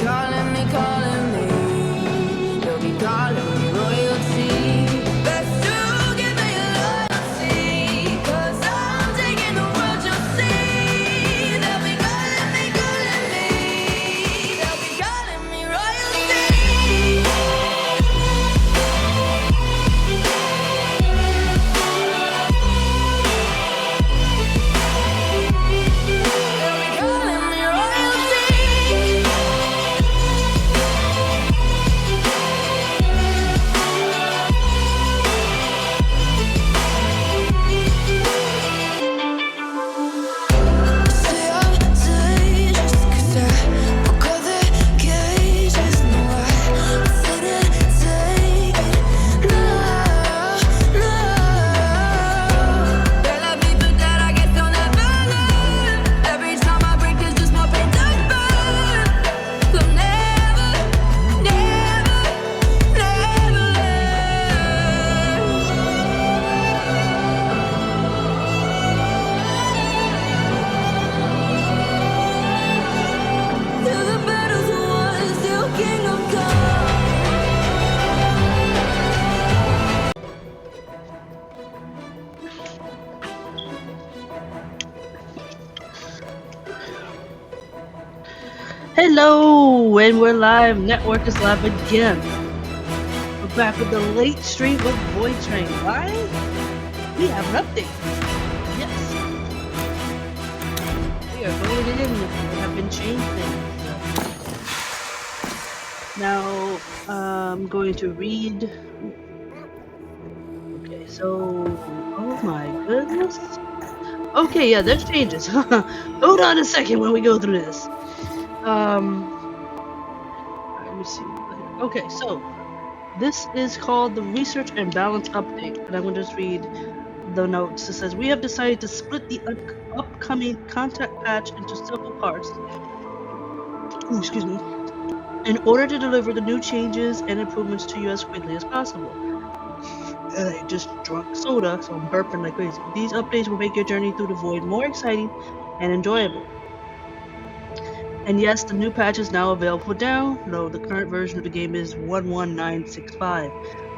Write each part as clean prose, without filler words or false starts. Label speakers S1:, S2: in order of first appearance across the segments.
S1: calling me, calling me. They'll be calling me royalty. Best to give me loyalty, 'cause I'm taking the world, you'll see. They'll be calling me, calling me. They'll be calling me royalty.
S2: Hello, and we're live. Network is live again. We're back with the late stream of Voidtrain. Why? We have an update. Yes. We are going in. We have been changing. Now, I'm going to read. Okay, so. Oh my goodness. Okay, yeah, there's changes. Hold on a second when we go through this. Let me see. Okay, so this is called the Research and Balance Update, and I'm going to just read the notes. It says, we have decided to split the upcoming contact patch into several parts. Ooh, excuse me. In order to deliver the new changes and improvements to you as quickly as possible. I just drank soda, so I'm burping like crazy. These updates will make your journey through the void more exciting and enjoyable. And yes, the new patch is now available for download. The current version of the game is 11965.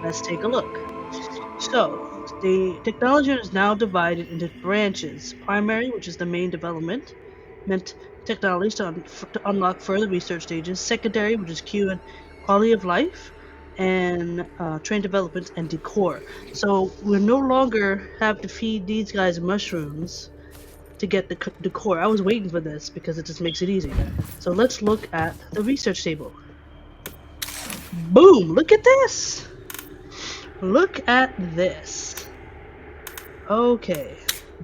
S2: Let's take a look. So, the technology is now divided into branches. Primary, which is the main development, meant technologies to unlock further research stages. Secondary, which is Q and quality of life, and train development and decor. So, we no longer have to feed these guys mushrooms to get the decor. I was waiting for this because it just makes it easy. So let's look at the research table. Boom! Look at this! Look at this. Okay,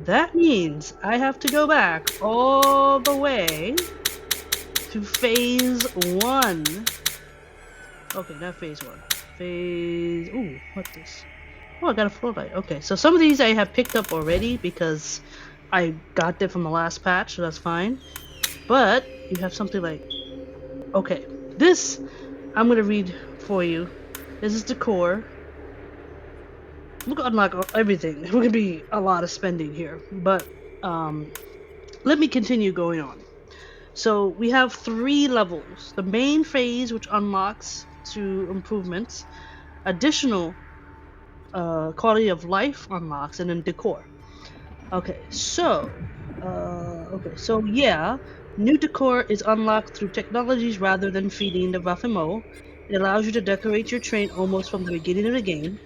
S2: that means I have to go back all the way to phase 1. Okay, not phase 1. Phase... Ooh, what's this? Oh, I got a floor light. Okay, so some of these I have picked up already because I got them from the last patch, so that's fine. But you have something like... Okay, this I'm going to read for you. This is decor. We're going to unlock everything. We're going to be a lot of spending here. But let me continue going on. So we have 3 levels. The main phase, which unlocks 2 improvements. Additional quality of life unlocks, and then decor. Okay, so yeah, new decor is unlocked through technologies rather than feeding the Rafimo. It allows you to decorate your train almost from the beginning of the game.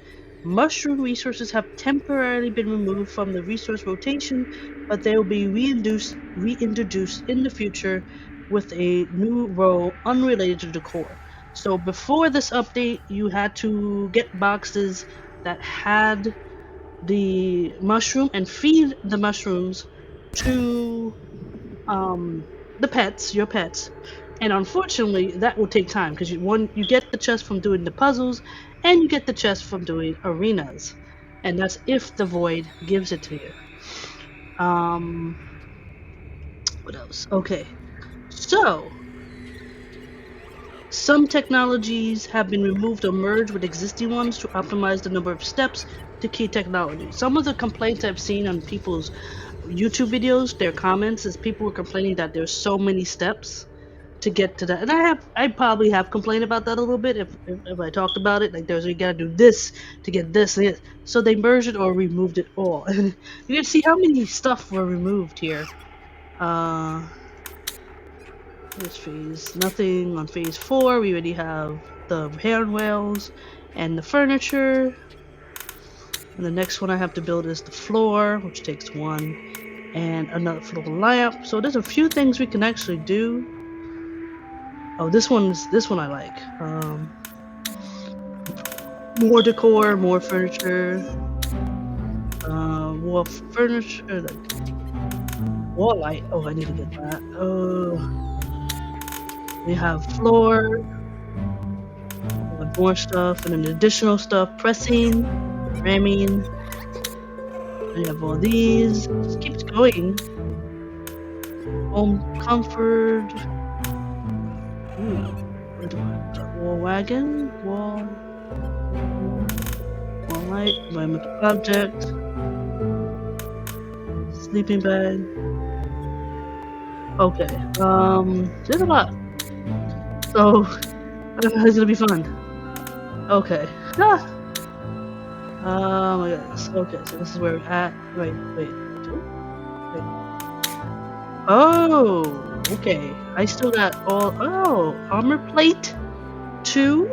S2: Mushroom resources have temporarily been removed from the resource rotation, but they will be reintroduced in the future with a new role unrelated to decor. So before this update, you had to get boxes that had the mushroom and feed the mushrooms to your pets, and unfortunately that will take time because you get the chest from doing the puzzles and you get the chest from doing arenas, and that's if the void gives it to you. What else? Okay, so some technologies have been removed or merged with existing ones to optimize the number of steps to key technology. Some of the complaints I've seen on people's YouTube videos, their comments, is people were complaining that there's so many steps to get to that. And I probably have complained about that a little bit if I talked about it. Like there's you gotta do this to get this and this. So they merged it or removed it all. And you can see how many stuff were removed here. Uh Here's phase nothing on phase 4. We already have the handrails and the furniture. And the next one I have to build is the floor, which takes 1, and another floor lamp. So there's a few things we can actually do. Oh, this one I like. More decor, more furniture, more furniture, like wall light. Oh, I need to get that. We have floor, more stuff, and then additional stuff, pressing, ramming. We have all these. Just keeps going. Home comfort. Ooh, what do I? Wall wagon, wall light, environmental object, sleeping bag. Okay, there's a lot. So it's gonna be fun. Okay. Ah. Oh my goodness. Okay, so this is where we're at. Wait. Oh, okay. I still got all. Oh, armor plate 2.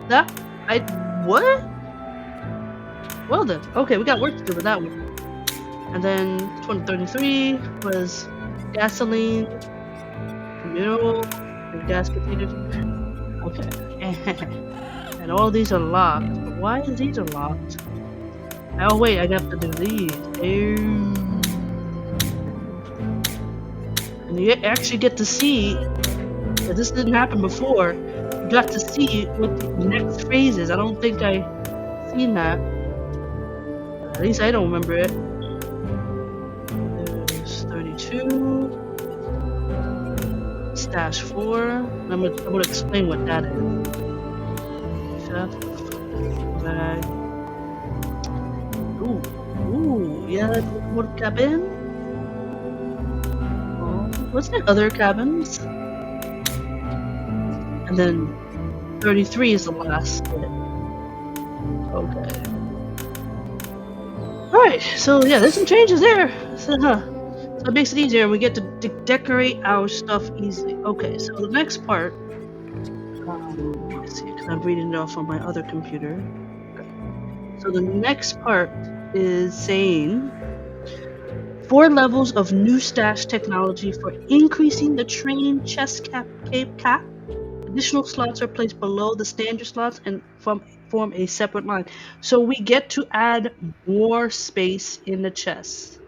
S2: That I what? Well then, okay, we got work to do with that one. And then 2033 was gasoline, mineral, and gas containers. Okay. And all these are locked. But why is these are locked? Oh wait, I have to do these. And you actually get to see, but this didn't happen before. You got to see what the next phase is. I don't think I seen that. At least I don't remember it. There's 32. Stash 4. I'm gonna explain what that is. Chef bag. Ooh, yeah, more cabin. Oh, what's the other cabins? And then 33 is the last bit. Okay. Alright, so yeah, there's some changes there. So it makes it easier. We get to decorate our stuff easily. Okay, so the next part. Let's see, because I'm reading it off on my other computer. Okay. So the next part is saying 4 levels of new stash technology for increasing the train chest cap. Additional slots are placed below the standard slots and form a separate line. So we get to add more space in the chest,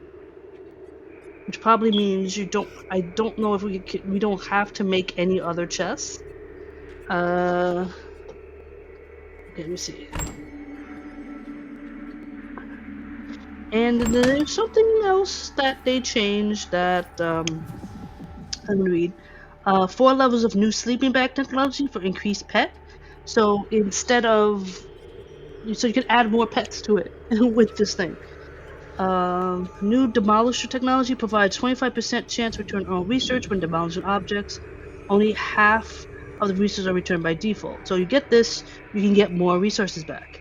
S2: which probably means I don't know if we don't have to make any other chests. Okay, let me see. And there's something else that they changed that I'm gonna read. 4 levels of new sleeping bag technology for increased pet. So instead of so you can add more pets to it with this thing. New demolisher technology provides 25% chance to return all research when demolishing objects. Only half of the resources are returned by default. So you get this, you can get more resources back.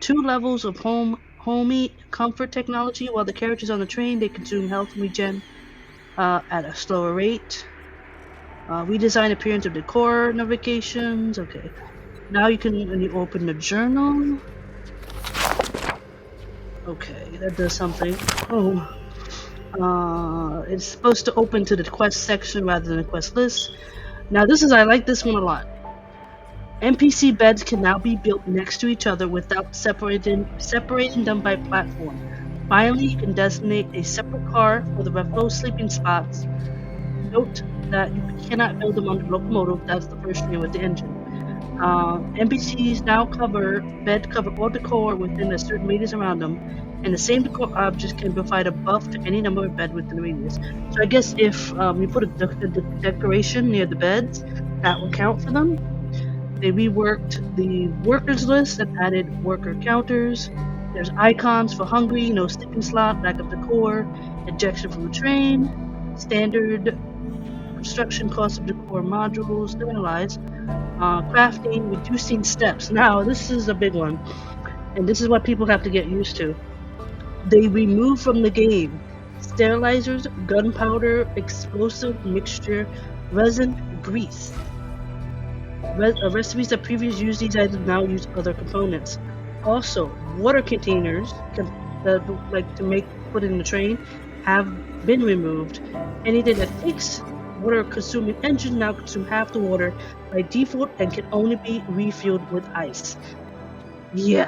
S2: 2 levels of homey comfort technology. While the characters on the train, they consume health regen at a slower rate. Redesign appearance of decor navigations. Okay. Now you can, when you open the journal. Okay, that does something. Oh. It's supposed to open to the quest section rather than the quest list. Now I like this one a lot. NPC beds can now be built next to each other without separating them by platform. Finally, you can designate a separate car for the reflow sleeping spots. Note that you cannot build them on the locomotive. That's the first thing with the engine. NPCs now cover all decor within a certain radius around them, and the same decor objects can provide a buff to any number of bed within the radius. So I guess if you put a decoration near the beds, that will count for them. They reworked the workers list and added worker counters. There's icons for hungry, no sleeping slot, lack of decor, ejection from the train, standard construction cost of the core modules, sterilize, crafting, reducing steps. Now, this is a big one, and this is what people have to get used to. They remove from the game sterilizers, gunpowder, explosive mixture, resin, grease. Recipes that previously used these items now use other components. Also, water containers that like to make put in the train have been removed. Anything that takes water consuming engine now consume half the water by default and can only be refueled with ice. Yeah.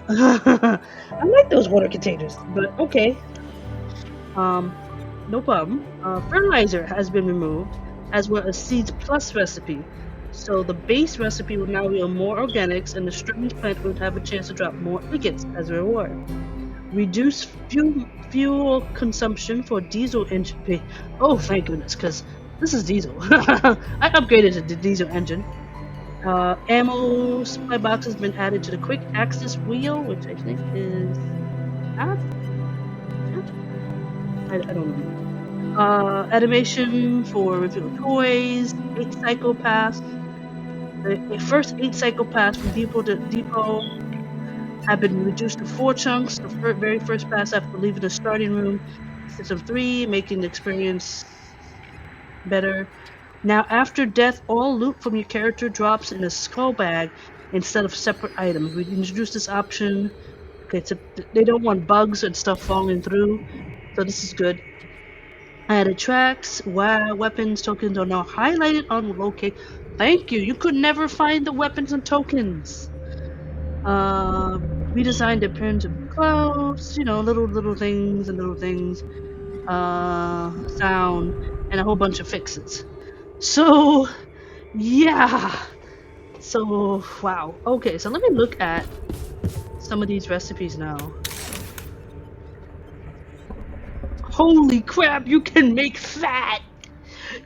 S2: I like those water containers, but okay. Um, no problem. Fertilizer has been removed, as well as Seeds Plus recipe. So the base recipe will now yield more organics, and the strange plant would have a chance to drop more agates as a reward. Reduce fuel consumption for diesel engine. Oh, thank goodness, because this is diesel. I upgraded to the diesel engine. Ammo supply box has been added to the quick access wheel, which I think is F. I don't know. Animation for reveal toys, 8 cycle pass. The first 8 cycle pass from depot to depot have been reduced to 4 chunks. The very first pass after leaving the starting room consists of 3, making the experience better. Now, after death, all loot from your character drops in a skull bag instead of separate items. We introduced this option. Okay, so they don't want bugs and stuff falling through, so this is good. Added tracks, weapons, tokens are now highlighted on locate. Thank you. You could never find the weapons and tokens. Uh, redesigned the appearance of clothes, little things and little things. Sound and a whole bunch of fixes. So yeah. So wow. Okay, so let me look at some of these recipes now. Holy crap! You can make fat.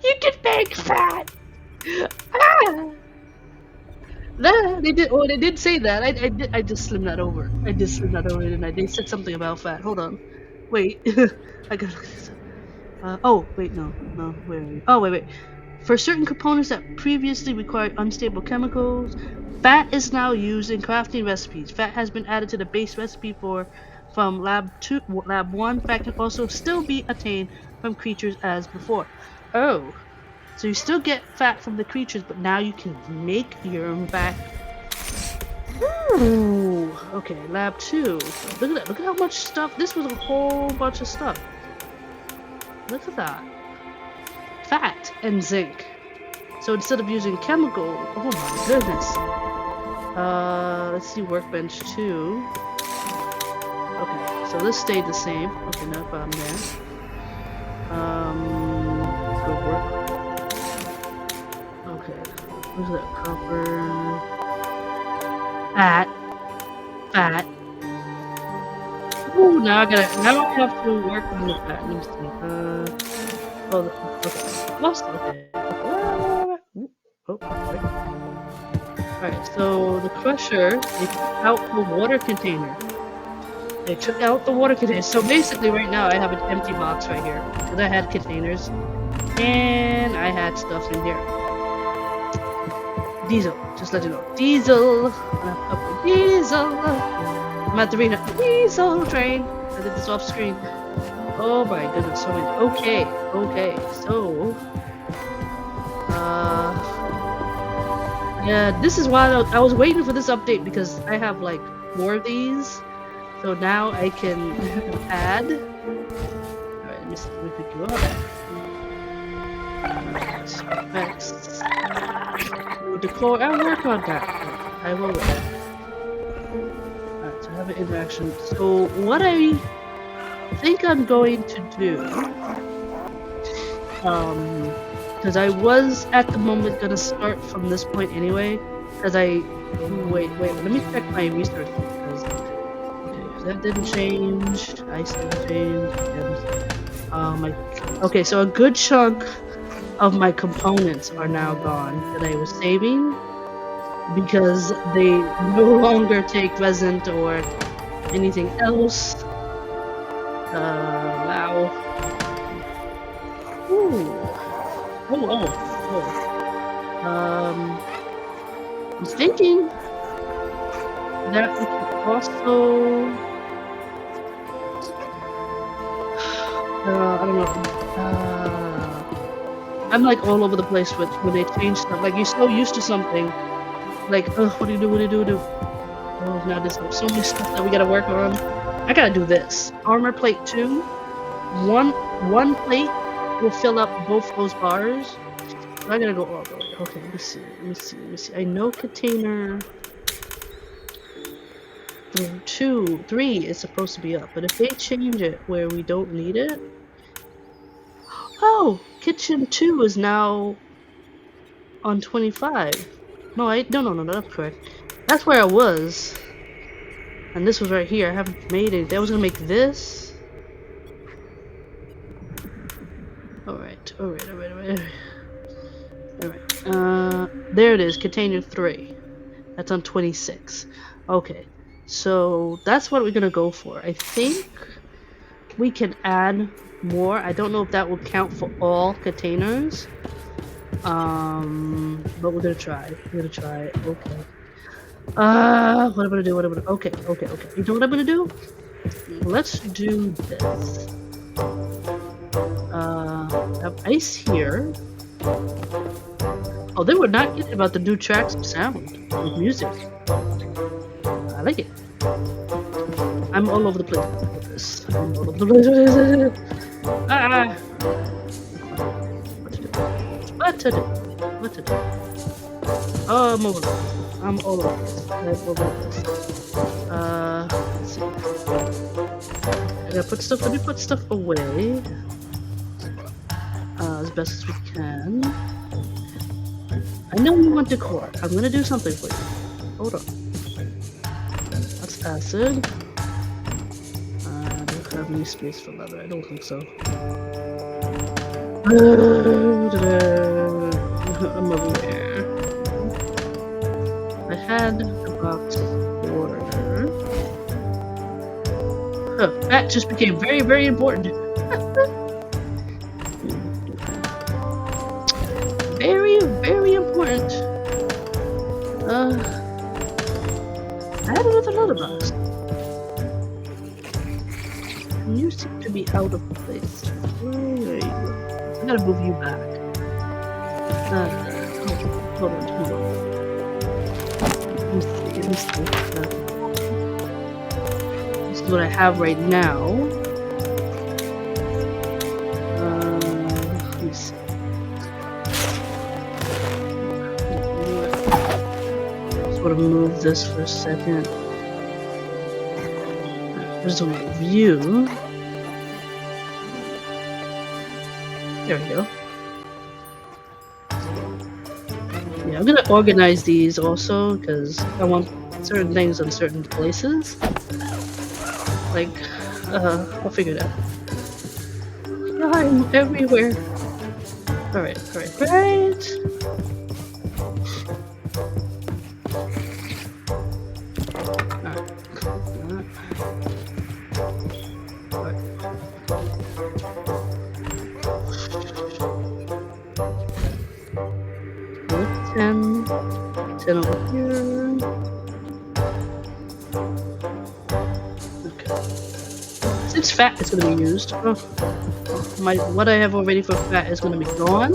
S2: You can make fat. Ah! They did. Oh, they did say that. I just slimmed that over. I just slimmed that over, didn't I? They said something about fat. Hold on. Wait. I gotta look this up. Oh, wait, no. Where are you? Oh, wait. For certain components that previously required unstable chemicals, fat is now used in crafting recipes. Fat has been added to the base recipe from Lab 1. Fat can also still be attained from creatures as before. Oh. So you still get fat from the creatures, but now you can make your own fat. Ooh, okay, lab 2. Look at that. Look at how much stuff. This was a whole bunch of stuff. Look at that. Fat and zinc. So instead of using chemical, oh my goodness. Let's see workbench 2. Okay, so this stayed the same. Okay, no problem there. Go work. Okay, where's that copper? Fat. Ooh, now I have to work on the fat. Let me see. Okay. Lost. Okay. Oh, right. Alright, so the crusher, they took out the water container. So basically right now I have an empty box right here. Because I had containers. And I had stuff in here. Diesel, just let you know. Diesel! Diesel! I'm at the arena. Diesel train! I did this off screen. Oh my goodness, so many. Okay, so... yeah, this is why I was waiting for this update because I have like more of these. So now I can add. Alright, let me see if we pick you up. Next. Decor. I'll work on that. I will. Alright, so I have an interaction. So what I think I'm going to do, because I was at the moment gonna start from this point anyway. Because wait. Let me check my resources. Okay, that didn't change. Ice didn't change. Okay, so a good chunk of my components are now gone that I was saving because they no longer take resin or anything else. Wow. Ooh. I'm thinking that we can also, I don't know. I'm like all over the place with when they change stuff. Like you're so used to something, like, what do you do? What do you do? What do you do? Oh, now there's so many stuff that we gotta work on. I gotta do this. Armor plate 2. One plate will fill up both those bars. So I gotta go all the way. Okay, let me see. Let me see. Let me see. I know container 3 is supposed to be up, but if they change it where we don't need it. Oh, kitchen 2 is now on 25. No, no, that's correct. That's where I was. And this was right here. I haven't made it. I was gonna make this. Alright. There it is, container 3. That's on 26. Okay. So that's what we're gonna go for. I think we can add more. I don't know if that will count for all containers. But we're gonna try. Okay. What am I gonna do? Okay. You know what I'm gonna do? Let's do this. Have ice here. Oh, they were not kidding about the new tracks of sound with music. I like it. I'm all over the place with this. I'm all over the place with this. What to do? Oh, I'm over this. I'm all over this. Let's see. I gotta let me put stuff away. As best as we can. I know you want decor. I'm gonna do something for you. Hold on. That's acid. I don't have any space for leather. I don't think so. I'm over there. I had a box of water. That just became very, very important. Very important. I had another letter box. You seem to be out of place. There you go. I gotta move you back. Hold on. Let me see. This is what I have right now. Let me see. Just want to move this for a second. There's a view. There we go. Yeah, I'm gonna organize these also because I want certain things in certain places. Like, I'll figure it out. I'm everywhere. Alright. Ten over here. Okay. Since fat is going to be used, what I have already for fat is going to be gone.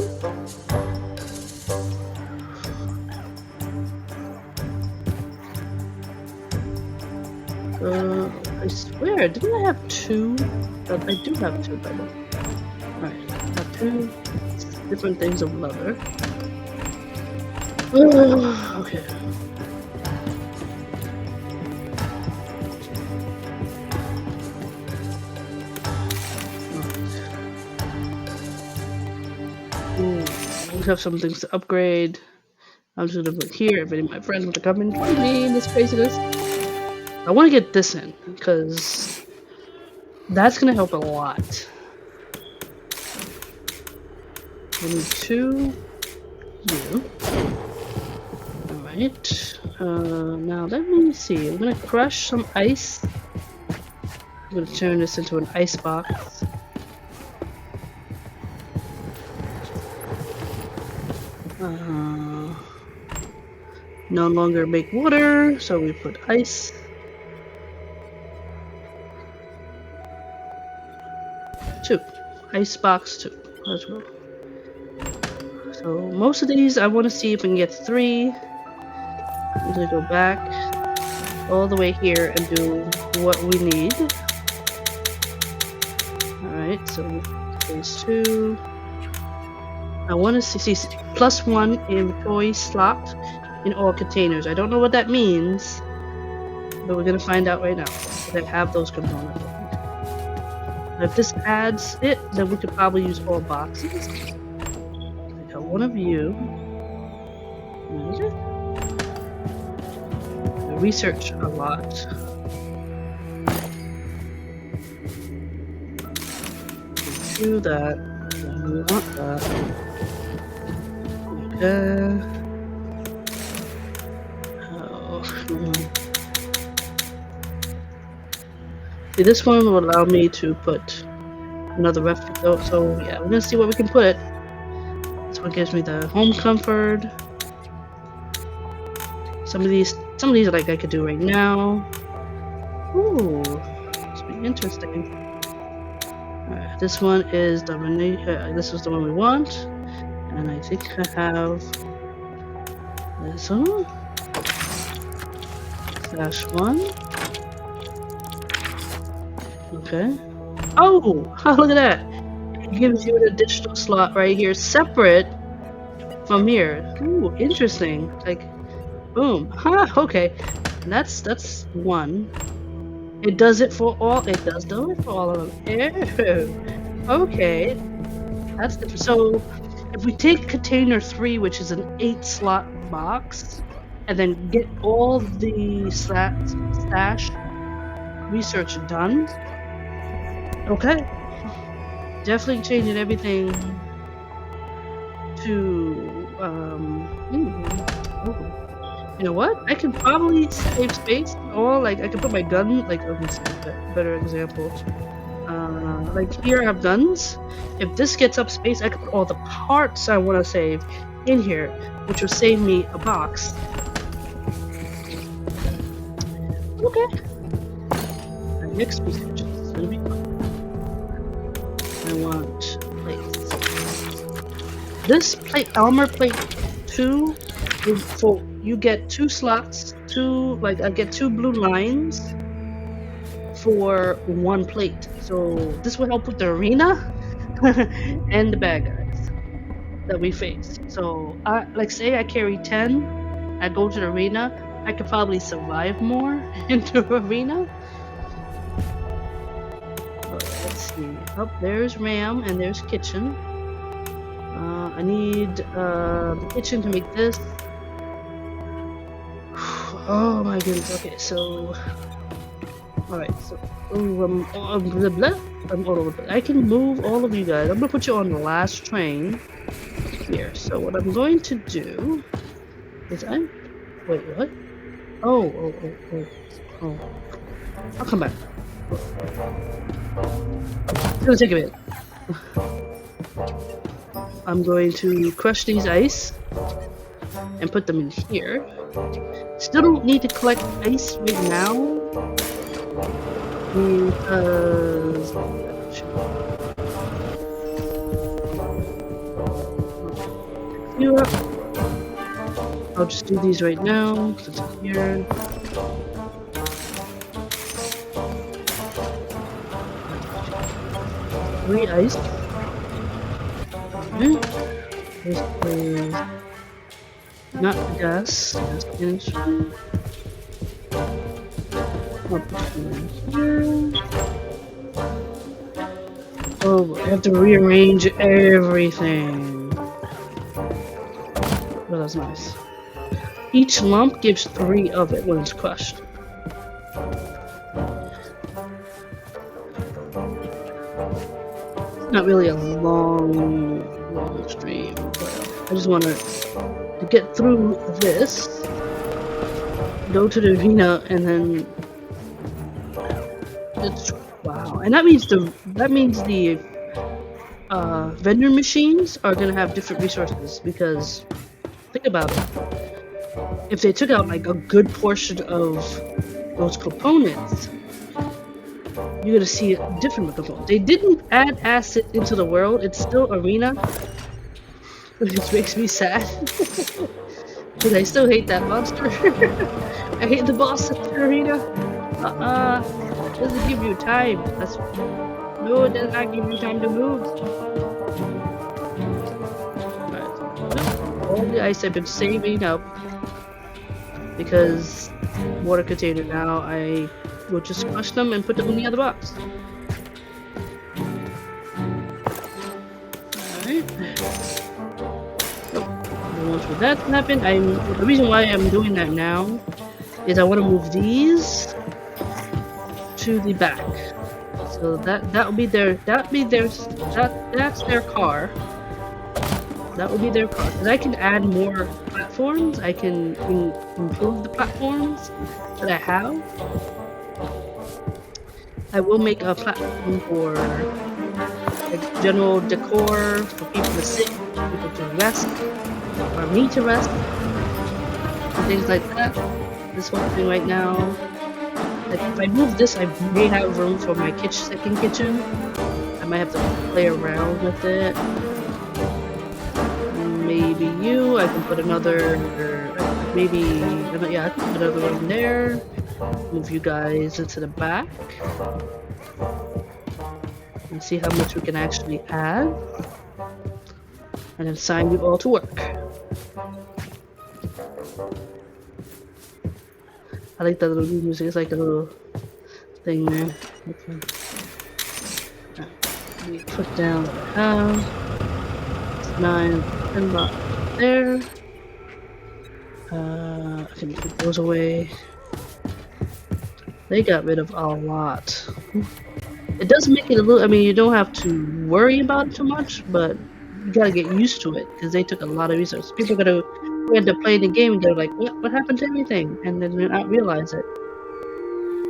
S2: I swear, didn't I have 2? But I do have 2 by the way. Alright, I have 2 different things of leather. Okay. We have some things to upgrade. I'm just gonna put here. If any of my friends want to come and join me in this craziness, I want to get this in because that's gonna help a lot. I need 2 you. Alright. Now let me see. I'm gonna crush some ice. I'm gonna turn this into an ice box. No longer make water, so we put ice. 2. Icebox 2. Let's go. So most of these, I want to see if we can get 3. I'm gonna go back all the way here and do what we need. Alright, so phase 2. I want to see +1 inventory slot in all containers. I don't know what that means, but we're gonna find out right now. They have those components. If this adds it, then we could probably use all boxes. I got one of you. I research a lot. Do that. We want that. Okay. See, this one will allow me to put another refrigerator. So yeah, we're gonna see what we can put. This one gives me the home comfort. Some of these are like I could do right now. Ooh, this will be interesting. Alright, this one is the this is the one we want, and I think I have this one. /1. Okay. Oh, look at that! It gives you an additional slot right here, separate from here. Ooh, interesting. Like, boom. Okay. And that's 1. It does it for all. It does do it for all of them. Ew. Okay. That's different. So, if we take container 3, which is an 8-slot box, and then get all the stash research done. Okay. Definitely changing everything to you know what? I can probably save space, or like I can put my gun. Like, let me see a better example. Like here I have guns. If this gets up space, I can put all the parts I want to save in here, which will save me a box. Okay. The next research is gonna be fun. I want plates. This plate, armor plate 2, you get 2 slots. I get 2 blue lines for 1 plate. So this will help with the arena and the bad guys that we face. So like say I carry 10, I go to the arena, I could probably survive more into the arena. Let's see. Oh, there's Ram and there's kitchen. I need the kitchen to make this. Oh my goodness. Okay, so alright, so blah, blah. I'm all over the place. I can move all of you guys. I'm gonna put you on the last train here. So what I'm going to do is wait, what? Oh. I'll come back. It's gonna take a minute. I'm going to crush these ice and put them in here. Still don't need to collect ice right now because I'll just do these right now since I'm here. Three ice. This is not the gas. Oh, I have to rearrange everything. Oh, that's nice. Each lump gives 3 of it when it's crushed. Not really a long stream, but I just want to get through this, go to the arena, and then wow. And that means the vendor machines are gonna have different resources because think about it. If they took out like a good portion of those components, you're gonna see a different component. They didn't add acid into the world. It's still arena, which makes me sad. Because I still hate that monster. I hate the boss at the arena. Doesn't give you time. No, it does not give you time to move. Right. All the ice I've been saving up because water container now. I will just crush them and put them in the other box. Alright. Once with that happened, the reason why I'm doing that now is I want to move these to the back. So that's their car. That would be their car. Because I can add more platforms. I can improve the platforms that I have. I will make a platform for like general decor for people to sit, people to rest, or me to rest, and things like that. This whole thing right now. Like if I move this, I may have room for my second kitchen. I might have to play around with it. Maybe I can put another, I can put another one there. Move you guys into the back. And see how much we can actually add. And then sign you all to work. I like that little music, it's like a little thing there. Okay. Right. We put down what I have. 9, 10 bucks there. I can put those away. They got rid of a lot. It does make it a little, I mean, you don't have to worry about it too much, but you gotta get used to it, because they took a lot of resources. People are gonna end up playing the game and they're like, what happened to everything? And then they not realize it.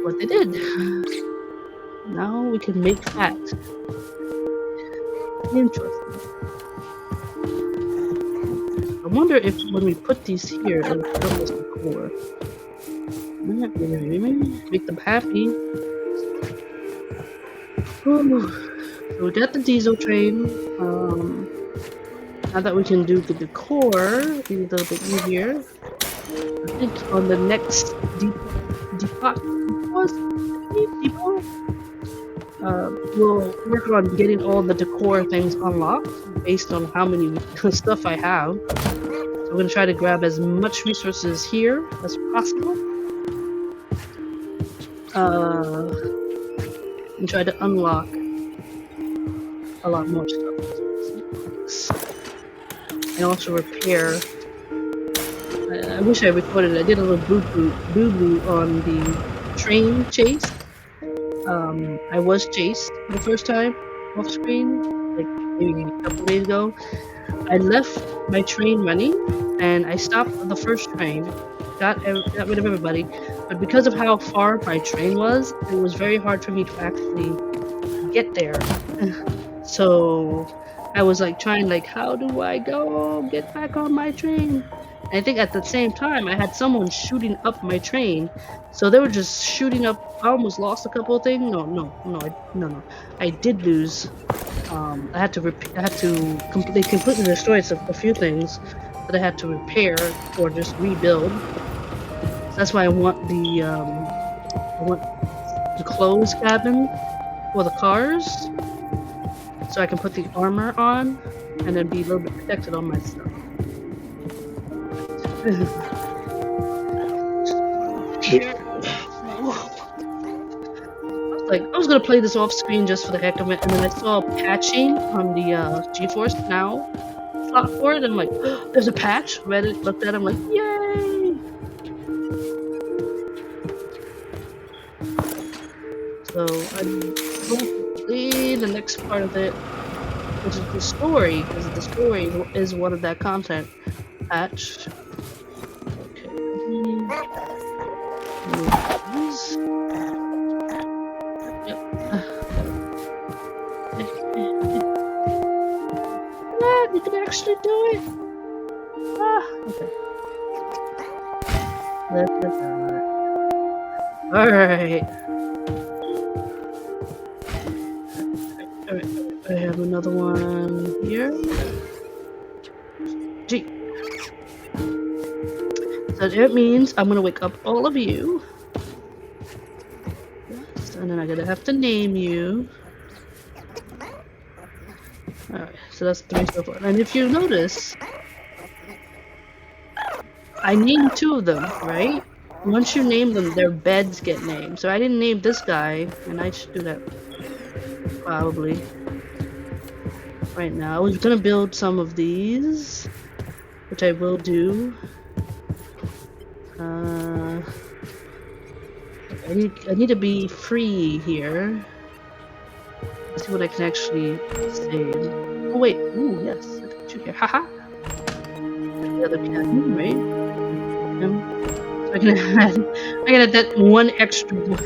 S2: What they did. Now we can make that. Interesting. I wonder if when we put these here, it'll fill us the core. Make them happy. Ooh. So we got the diesel train. Now that we can do the decor, it'll be a little bit easier. I think on the next depot, we'll work on getting all the decor things unlocked based on how many stuff I have. So I'm gonna try to grab as much resources here as possible. And try to unlock a lot more stuff. And also repair. I wish I recorded it. I did a little boo-boo on the train chase. I was chased for the first time off screen, like maybe a couple days ago. I left my train running, and I stopped the first train, got rid of everybody. But because of how far my train was, it was very hard for me to actually get there. So I was like trying, like, how do I go get back on my train? And I think at the same time I had someone shooting up my train, so they were just shooting up. I almost lost a couple of things. No. I did lose. I had to they completely destroyed a few things that I had to repair or just rebuild. So that's why I want the closed cabin for the cars, so I can put the armor on and then be a little bit protected on my stuff. Here. I was gonna play this off screen just for the heck of it, and then I saw patching on the GeForce Now slot for it, and I'm like, oh, there's a patch. Read it, looked at it, I'm like, yay! So I'm going to play the next part of it, which is the story, because the story is one of that content patch. Okay. You can actually do it. Look at that. Alright. Alright. I have another one here. Gee. So that means I'm gonna wake up all of you. Yes, and then I'm gonna have to name you. Alright, so that's 3 so far. And if you notice, I named 2 of them, right? Once you name them, their beds get named. So I didn't name this guy, and I should do that probably right now. I was gonna build some of these, which I will do. I need to be free here. Let's see what I can actually save. Oh wait, ooh yes, I got you here. Haha. The other cat, right? So I can add that one extra one.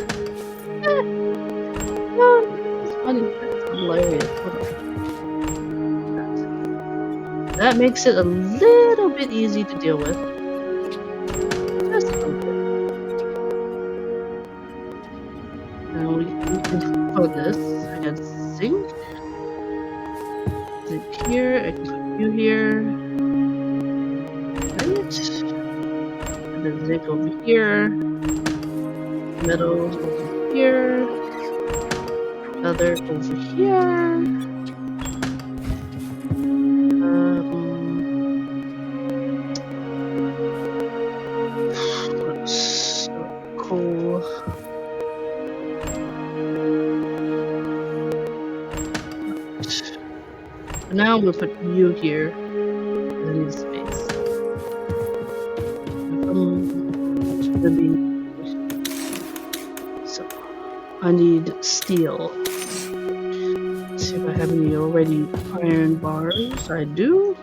S2: That's funny. That's hilarious. Hold on. That makes it a little bit easy to deal with. Just a little bit. Now we can put this. I got zinc. Zinc here. I can put you here. Right. And then zinc over here. Metal over here. Other over here. So cool. Now we'll put you here. I need space. So I need steel. Let's see if I have any already iron bars. I do.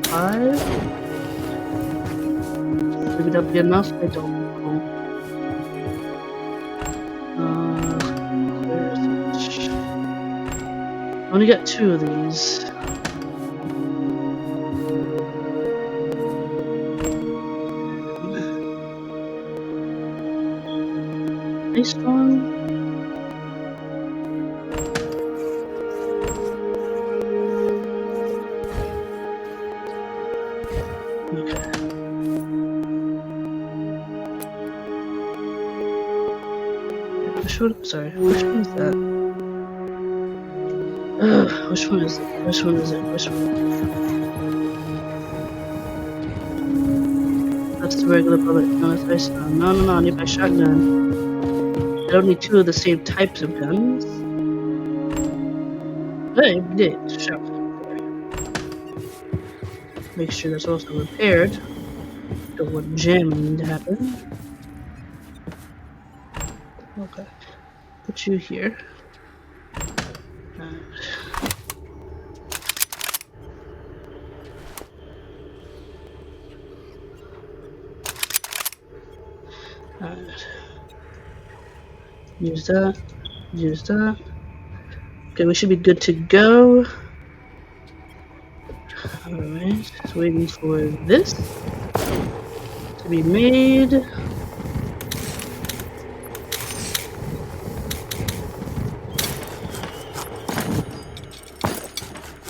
S2: Five. Would that be enough? I don't know. Where is it? I only got 2 of these. Nice one. Okay. Which one? Sorry, which one is that? Which one is it? Which one is it? Which one? That's the regular bullet. No, that's ice. No, I need my shotgun. I don't need 2 of the same types of guns. Hey, we did. Sure. Make sure that's also repaired. Don't want jamming to happen. Okay. Put you here. Alright. Use that. Use that. Okay, we should be good to go. Alright, just waiting for this to be made.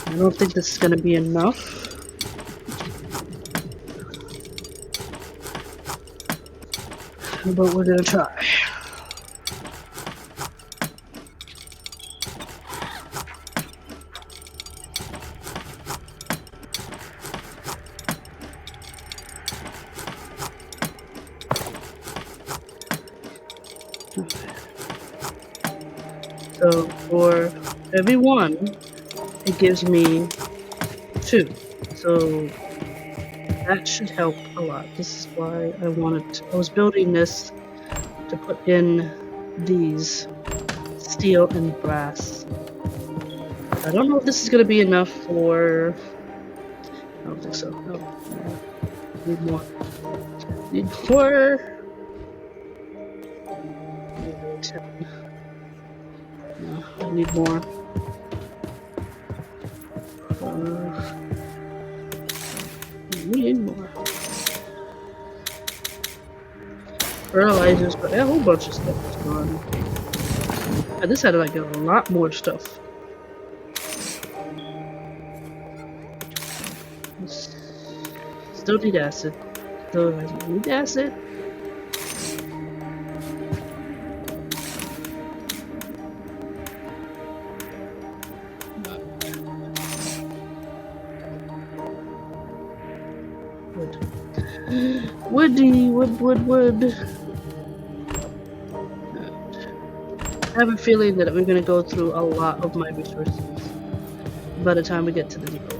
S2: I don't think this is gonna be enough. But we're gonna try. So for every one, it gives me 2. So that should help a lot. This is why I was building this to put in these steel and brass. I don't know if this is going to be enough for... I don't think so. No. Need more. Need more. 10. I need more. I need more. Fertilizers, but a whole bunch of stuff is gone. I just had to like get a lot more stuff. Still need acid. Still need acid. Wood. I have a feeling that we're gonna go through a lot of my resources by the time we get to the depot.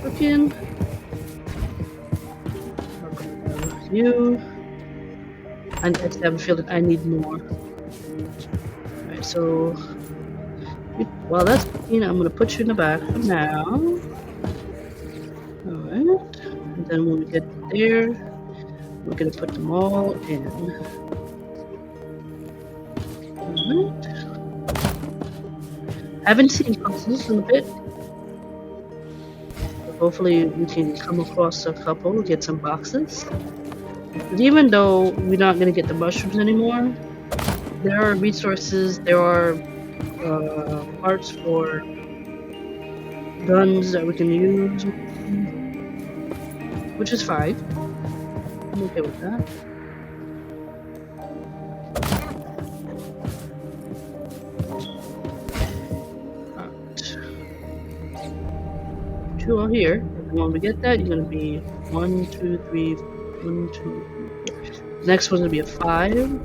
S2: Cooking. You. I just have a feeling I need more. Alright, so while that's cooking, I'm gonna put you in the back for now. Alright. And then when we get there, we're gonna put them all in. Alright. I haven't seen puzzles in a bit. But hopefully we can come across a couple, get some boxes. But even though we're not gonna get the mushrooms anymore, there are resources, there are parts for guns that we can use, which is fine. I'm okay with that. Right. 2 are here. And when we get that, you're gonna be 1, 2, 3, 1, 2, 3, 4. The next one's gonna be a 5.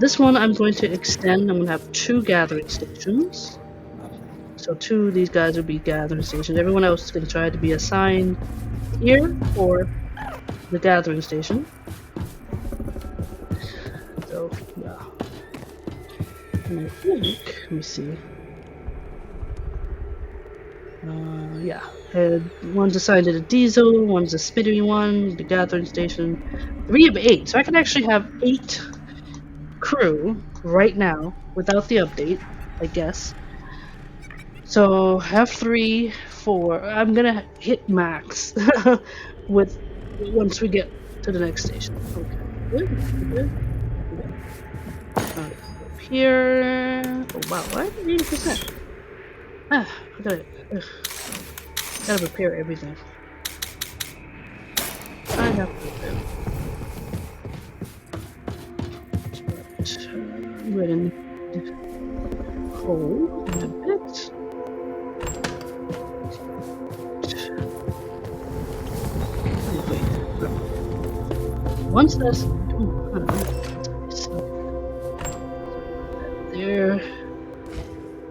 S2: This one I'm going to extend. I'm going to have 2 gathering stations. So 2 of these guys will be gathering stations. Everyone else is going to try to be assigned here for the gathering station. So, yeah. And I think, let me see. Yeah. And one's assigned to the diesel, one's a spittery one, the gathering station. 3 of 8. So I can actually have 8 crew right now without the update, I guess. So have 3, 4. I'm gonna hit max with once we get to the next station. Okay, good. Alright, up here. Oh wow, what? 80%. Ah, I gotta repair everything. I have to repair. We're gonna need coal in a bit. Once that's there,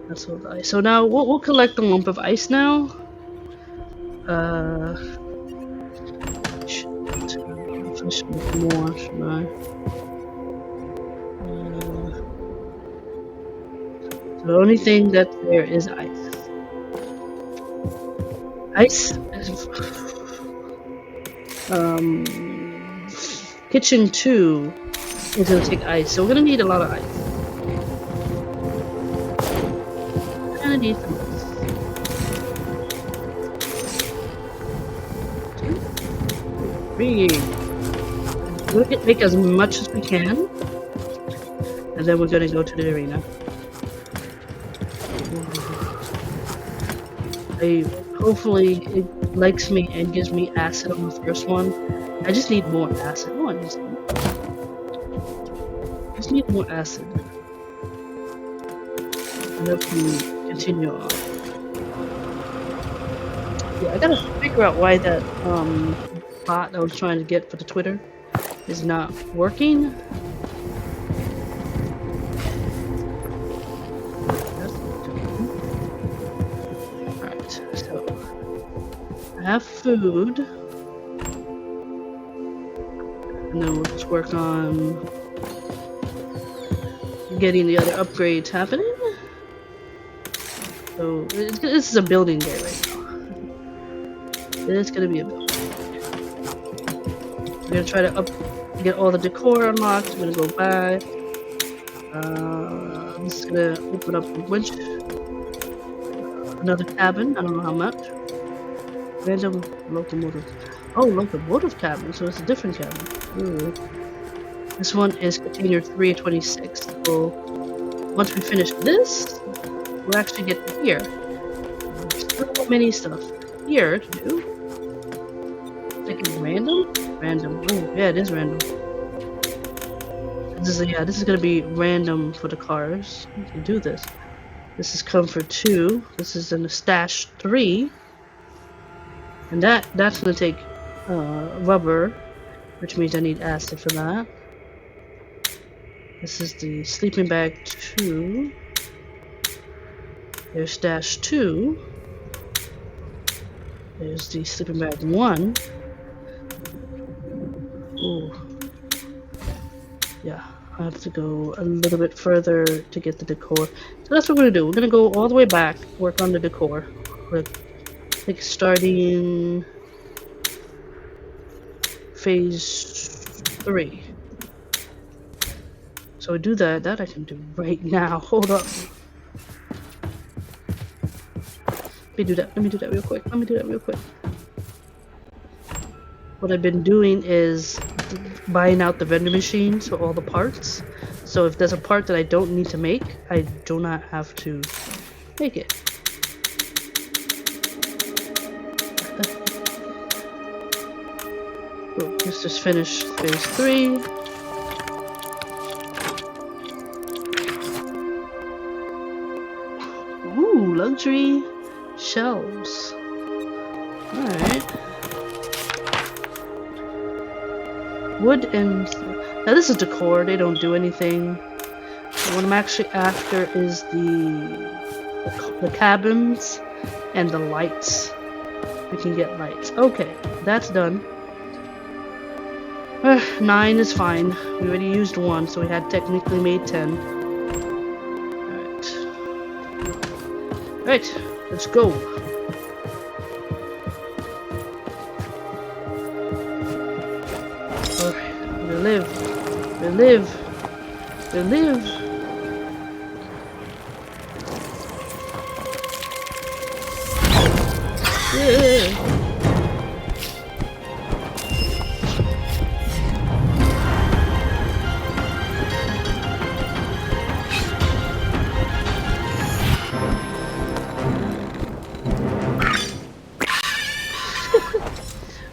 S2: that's all the ice. So now we'll collect a lump of ice now. Should make more, should I? The only thing that there is ice. Ice. Kitchen 2 is gonna take ice, so we're gonna need a lot of ice. We're gonna need some ice. 2, 3. We're gonna make as much as we can, and then we're gonna go to the arena. Hopefully it likes me and gives me acid on the first one. I just need more acid. Oh, I just need more acid. And then we continue on. Yeah, I gotta figure out why that bot I was trying to get for the Twitter is not working. Alright, so I have food. And then we'll just work on getting the other upgrades happening. So this is a building day right now. It's gonna be a building. gonna try to get all the decor unlocked. I'm gonna go back. This is gonna open up a winch. Another cabin. I don't know how much. Random locomotive. Oh, locomotive cabin. So it's a different cabin. Ooh. This one is container 326. So once we finish this, we'll actually get to here. So many stuff here to do. Like it's random? Random. Oh, yeah, it is random. This is gonna be random for the cars. We can do this. This is comfort 2. This is in a stash 3. And that's gonna take rubber, which means I need acid for that. This is the sleeping bag 2. There's stash 2. There's the sleeping bag 1. Ooh. Yeah, I have to go a little bit further to get the decor. So that's what we're gonna do. We're gonna go all the way back, work on the decor. Like starting phase 3. So we do that. That I can do right now. Hold up. Let me do that real quick. What I've been doing is buying out the vending machine, so all the parts. So if there's a part that I don't need to make, I do not have to make it. Oh, let's just finish phase 3. Ooh, luxury shelves. Alright. Wood and... Now this is decor, they don't do anything. What I'm actually after is the cabins and the lights. We can get lights. Okay, that's done. 9 is fine. We already used 1, so we had technically made 10. Alright, let's go. Alright, we live. Yeah.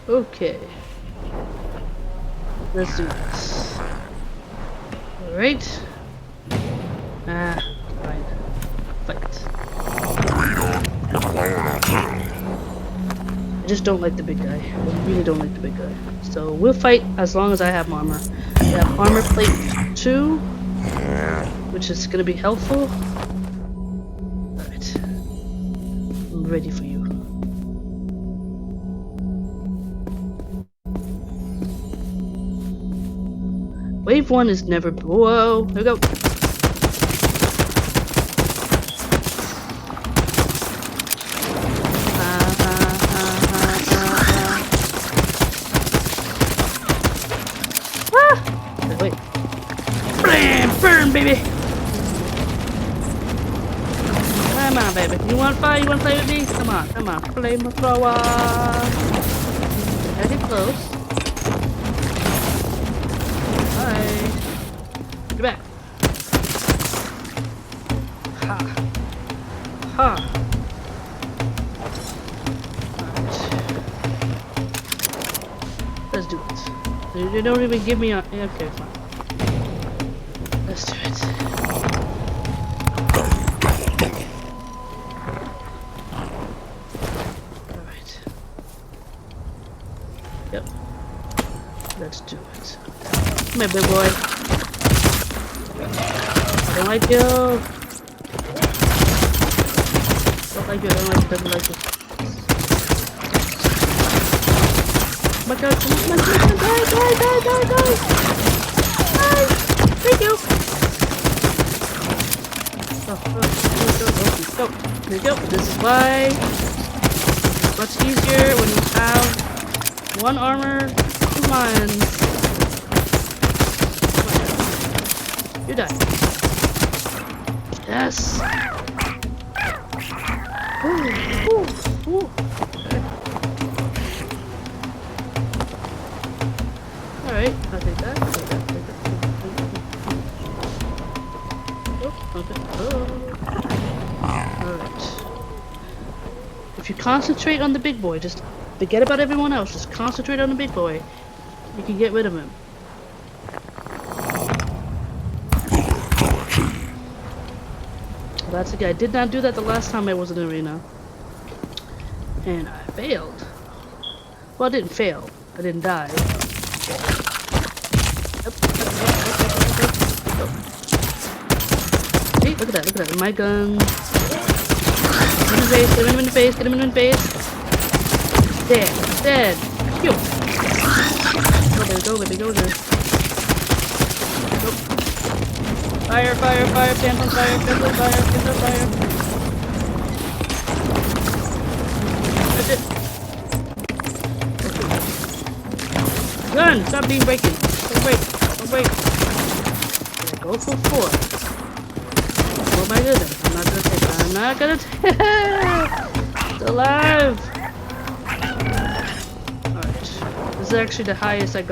S2: Okay. Let's do this. Alright. Fine. Fight. I just don't like the big guy. I really don't like the big guy. So we'll fight as long as I have armor. We have armor plate 2, which is gonna be helpful. Alright. I'm ready for you. Wave 1 is never... Whoa! There we go! Wait. Burn, baby! Come on, baby. You want to fight? You want to play with me? Come on. Flame thrower! Gotta get close. Get back. Ha. Ha. Alright. Let's do it. They don't even give me a... Okay, fine. Let's do it. Alright. Yep. Let's do it. Come here, big boy. I don't like you. Don't like you. Don't like you. Oh my god, die. Thank you. Go. There you go. This is why it's much easier when you have 1 armor, 2 landmines. You die. Yes. Ooh, ooh, ooh. Okay. Alright, I'll take that. I'll take that. I'll take that. Oh, okay. Oh. Alright. If you concentrate on the big boy, just forget about everyone else. Just concentrate on the big boy. You can get rid of him. That's okay. I did not do that the last time I was in the arena. And I failed. Well, I didn't fail. I didn't die. Yep. Hey, look at that. Look at that. My gun. Get him in the face. Get him in the face. Dead. Dead. Phew. Go there. Go there. Go there. Nope. Fire, fire, fire, pants on fire, pants on fire, pants on fire. That's it. Okay. Gun, stop being breaking. Don't break, don't break. Go for 4. Oh my goodness, I'm not gonna take it. I'm not gonna take it. It's alive. Alright. This is actually the highest I've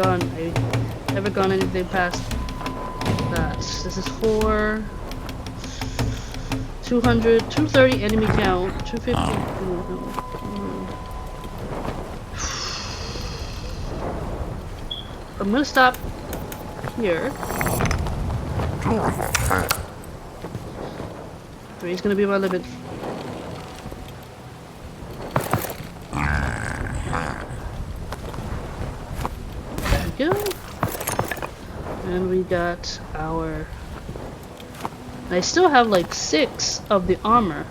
S2: ever gone anything past. This is for 200, 230 enemy count, 250. I'm gonna stop here. 3 is gonna be my limit. There we go. And we got our... I still have like 6 of the armor,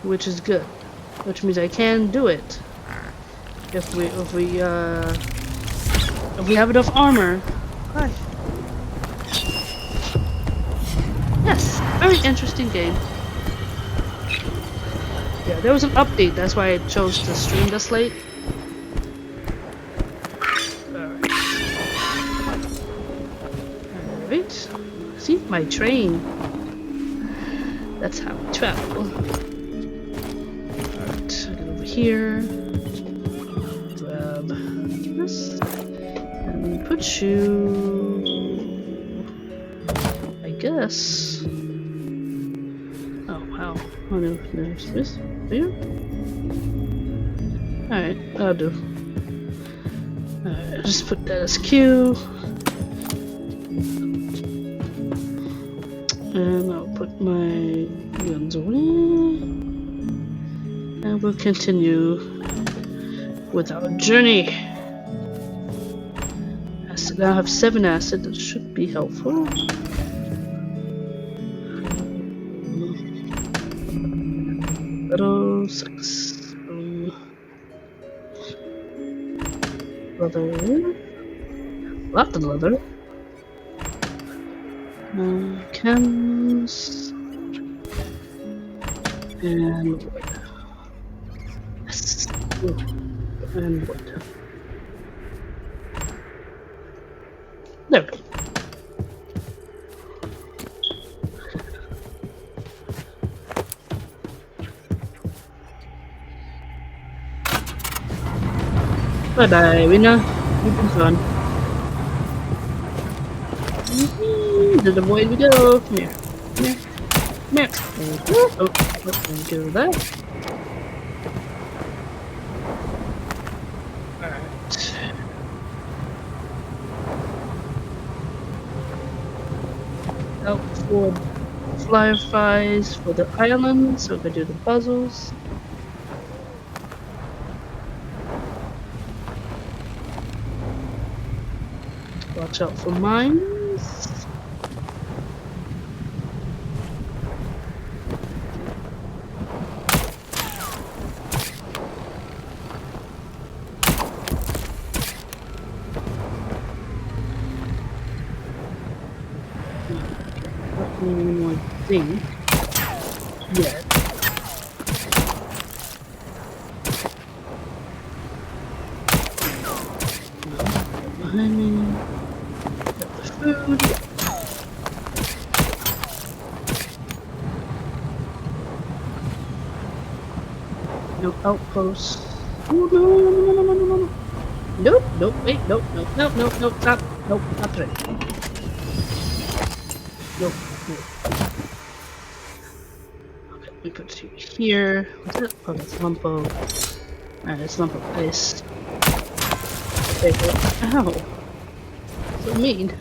S2: which is good. Which means I can do it if we have enough armor. Hi. Yes, very interesting game. Yeah, there was an update. That's why I chose to stream this late. Alright. See, my train. That's how we travel. Alright, get over here. Grab this. And put you... I guess... Oh, wow. Oh no, there's this. There? Alright, that'll do. Alright, just put that as Q. And I'll put my guns away. And we'll continue with our journey. I now have 7 acid, that should be helpful. Little 6. Leather. Lots of leather. Chems. And wood. Yes. And wood. There we go. Bye bye, winner. You've been fun. To the void we go. Come here. Come here. Come here. Oh, let's go there. Alright. Out for fireflies for the island, so we can do the puzzles. Watch out for mines. Not any more thing yet. behind me. Got the food. No outposts. Oh no, no, no, no, no, no, no. Nope, nope, wait, nope, nope, nope, nope, nope, stop. Nope, not today. Nope, nope. Okay, we put you here. What's that? Oh, that's Lumpo. Alright, that's Lumpo ice. Okay, ow. So mean.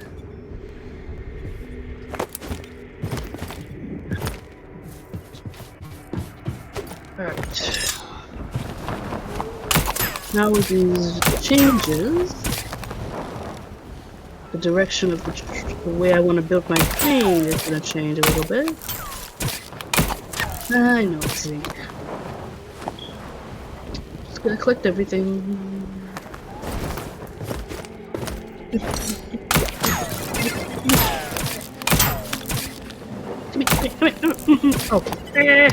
S2: Alright. Now with these changes, the direction of the way I want to build my train is going to change a little bit. I know it's zinc. Just gonna collect everything. Come here, come here, come here. Okay.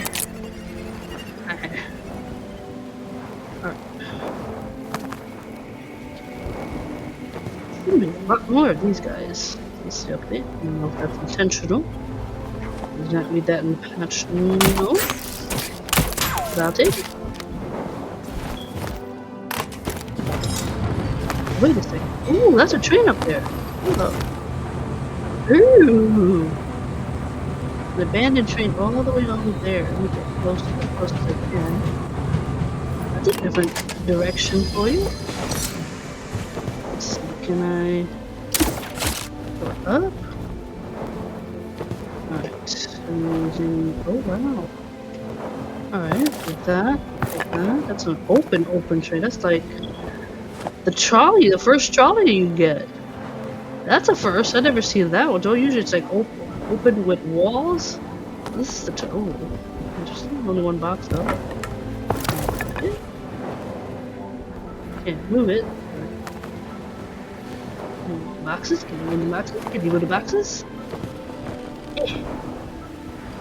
S2: Alright. There's gonna be a lot more of these guys. Let's see update. I don't know if that's intentional. Did not read that in patch. No. But I'll take it. Wait a second. Ooh, that's a train up there. Hello. Ooh. An abandoned train all the way over there. Let me get close to as close as I can. That's a different direction for you. Let's see, can I go up? Alright. I'm using, oh wow. Alright, with that, that's an open train. That's like the trolley, the first trolley you get. That's a first. I never seen that one. Don't usually it's like open with walls. This is the oh, interesting. Only one box though. Okay. Can't move it. Boxes? Can you move the boxes? Can you move the boxes?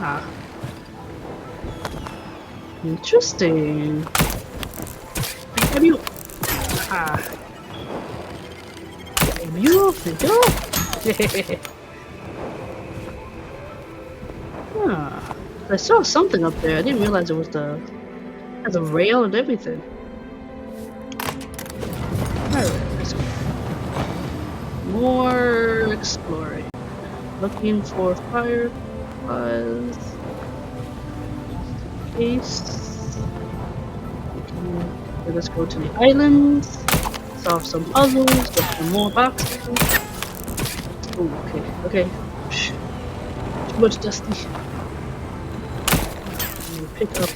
S2: Ah. Interesting. Have you? Ah. Have you? Ah. I saw something up there. I didn't realize it was the has a rail and everything. Alright, let's go. More exploring. Looking for fireflies. Case. Okay, let's go to the islands. Solve some puzzles. Get some more boxes. Ooh, okay. Too much dusty. Pick up.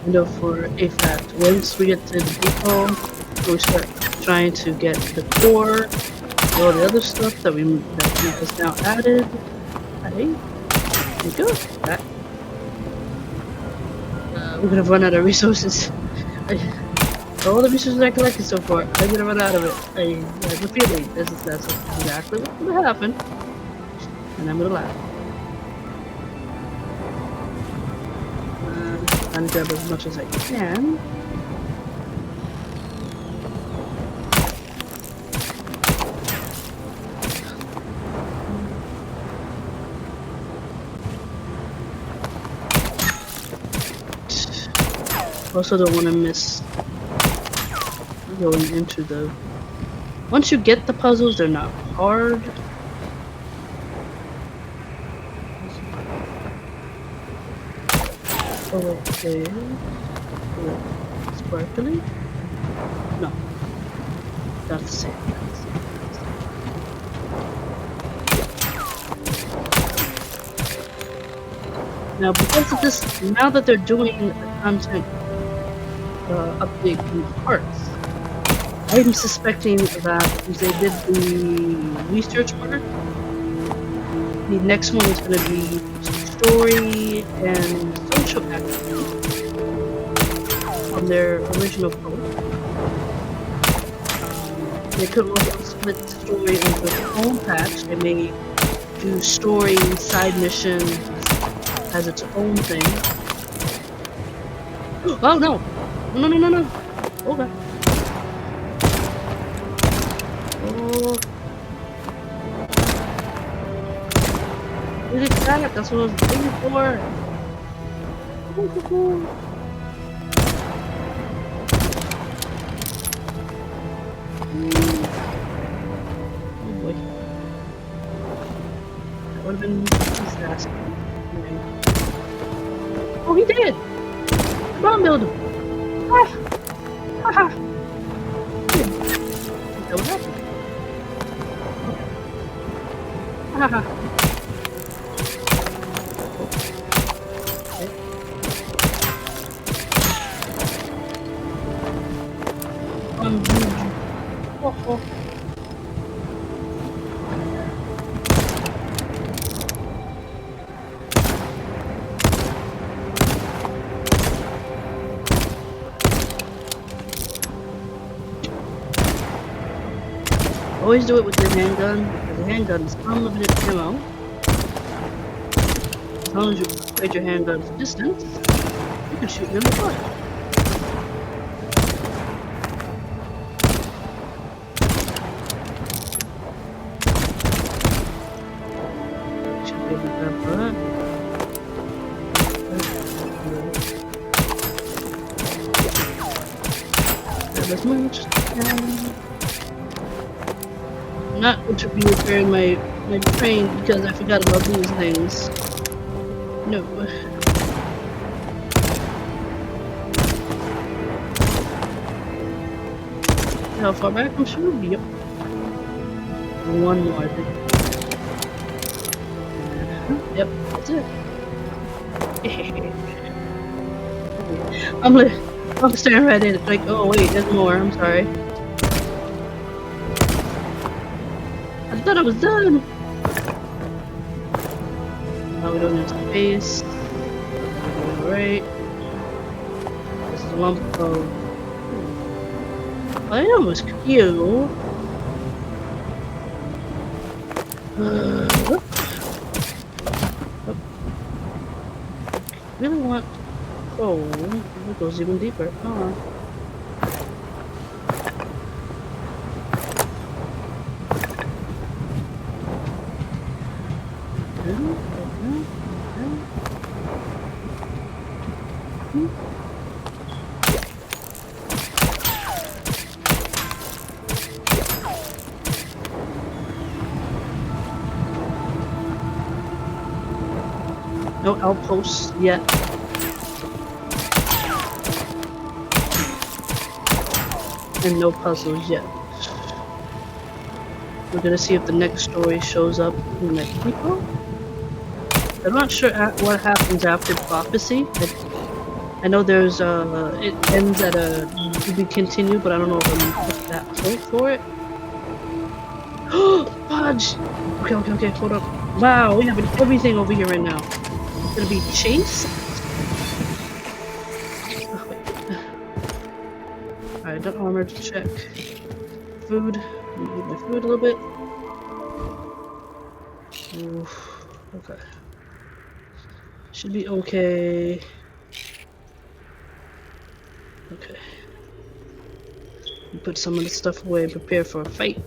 S2: Window for a fact. Once we get to the depot, we start trying to get the core, all the other stuff that is now added. Hey, there you go. That. We're gonna run out of resources. All the resources I collected so far, I'm gonna run out of it. I have a feeling that's exactly what's gonna happen, and I'm gonna laugh. And grab as much as I can. Also don't want to miss going into the... Once you get the puzzles, they're not hard. Okay. Sparkly? No. That's the same. Now because of this, now that they're doing the content update in parts. I'm suspecting that since they did the research part, the next one is going to be story and social activity from their original post. They could also split the story into its own patch. They may do story side missions as its own thing. Oh no! No, no, no, no! Okay. Oh. Look at that! That's what I was waiting for! Oh boy. That would have been disaster. Oh, he did! Bomb build him! Ah! Haha! That was happening. Haha! Oh, oh. Always do it with your handgun, because the handgun is unlimited ammo. As long as you upgrade your handgun's distance, you can shoot me in the butt. Should be able to grab that. Grab as much as I can. I'm not going to be repairing my train because I forgot about these things. No. How far back I'm sure? Yep. One more, I think. Yep, that's it. I'm staring right at it like, oh wait, there's more, I'm sorry. I thought I was done! Now we don't have space. Alright. This is a lump of item was cute. Really want coal. It goes even deeper. Oh. No outposts yet. And no puzzles yet. We're gonna see if the next story shows up in the next video. I'm not sure what happens after prophecy. I know there's it ends at a to be continued, but I don't know if I'm at that point for it. Fudge! Okay, hold up. Wow, we have everything over here right now. It's gonna be chase. Oh, wait. Alright, done armor to check. Food. Let me eat my food a little bit. Oof. Okay. Should be okay. Okay. Put some of the stuff away and prepare for a fight.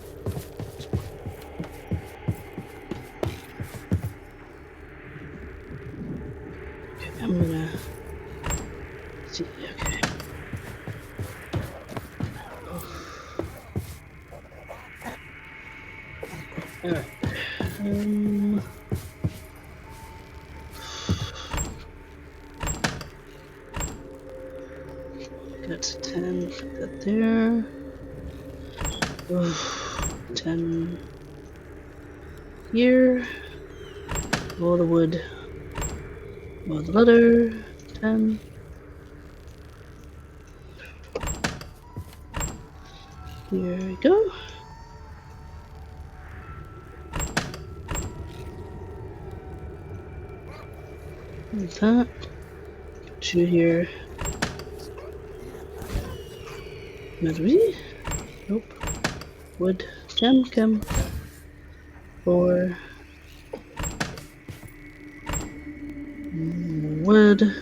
S2: Okay, I'm gonna see. Okay. Alright. That's 10, put that there. 10 here. All the wood. All the leather. 10. Here we go. Like that. Put you here. Maybe? Nope. Wood. Chem. 4. Wood.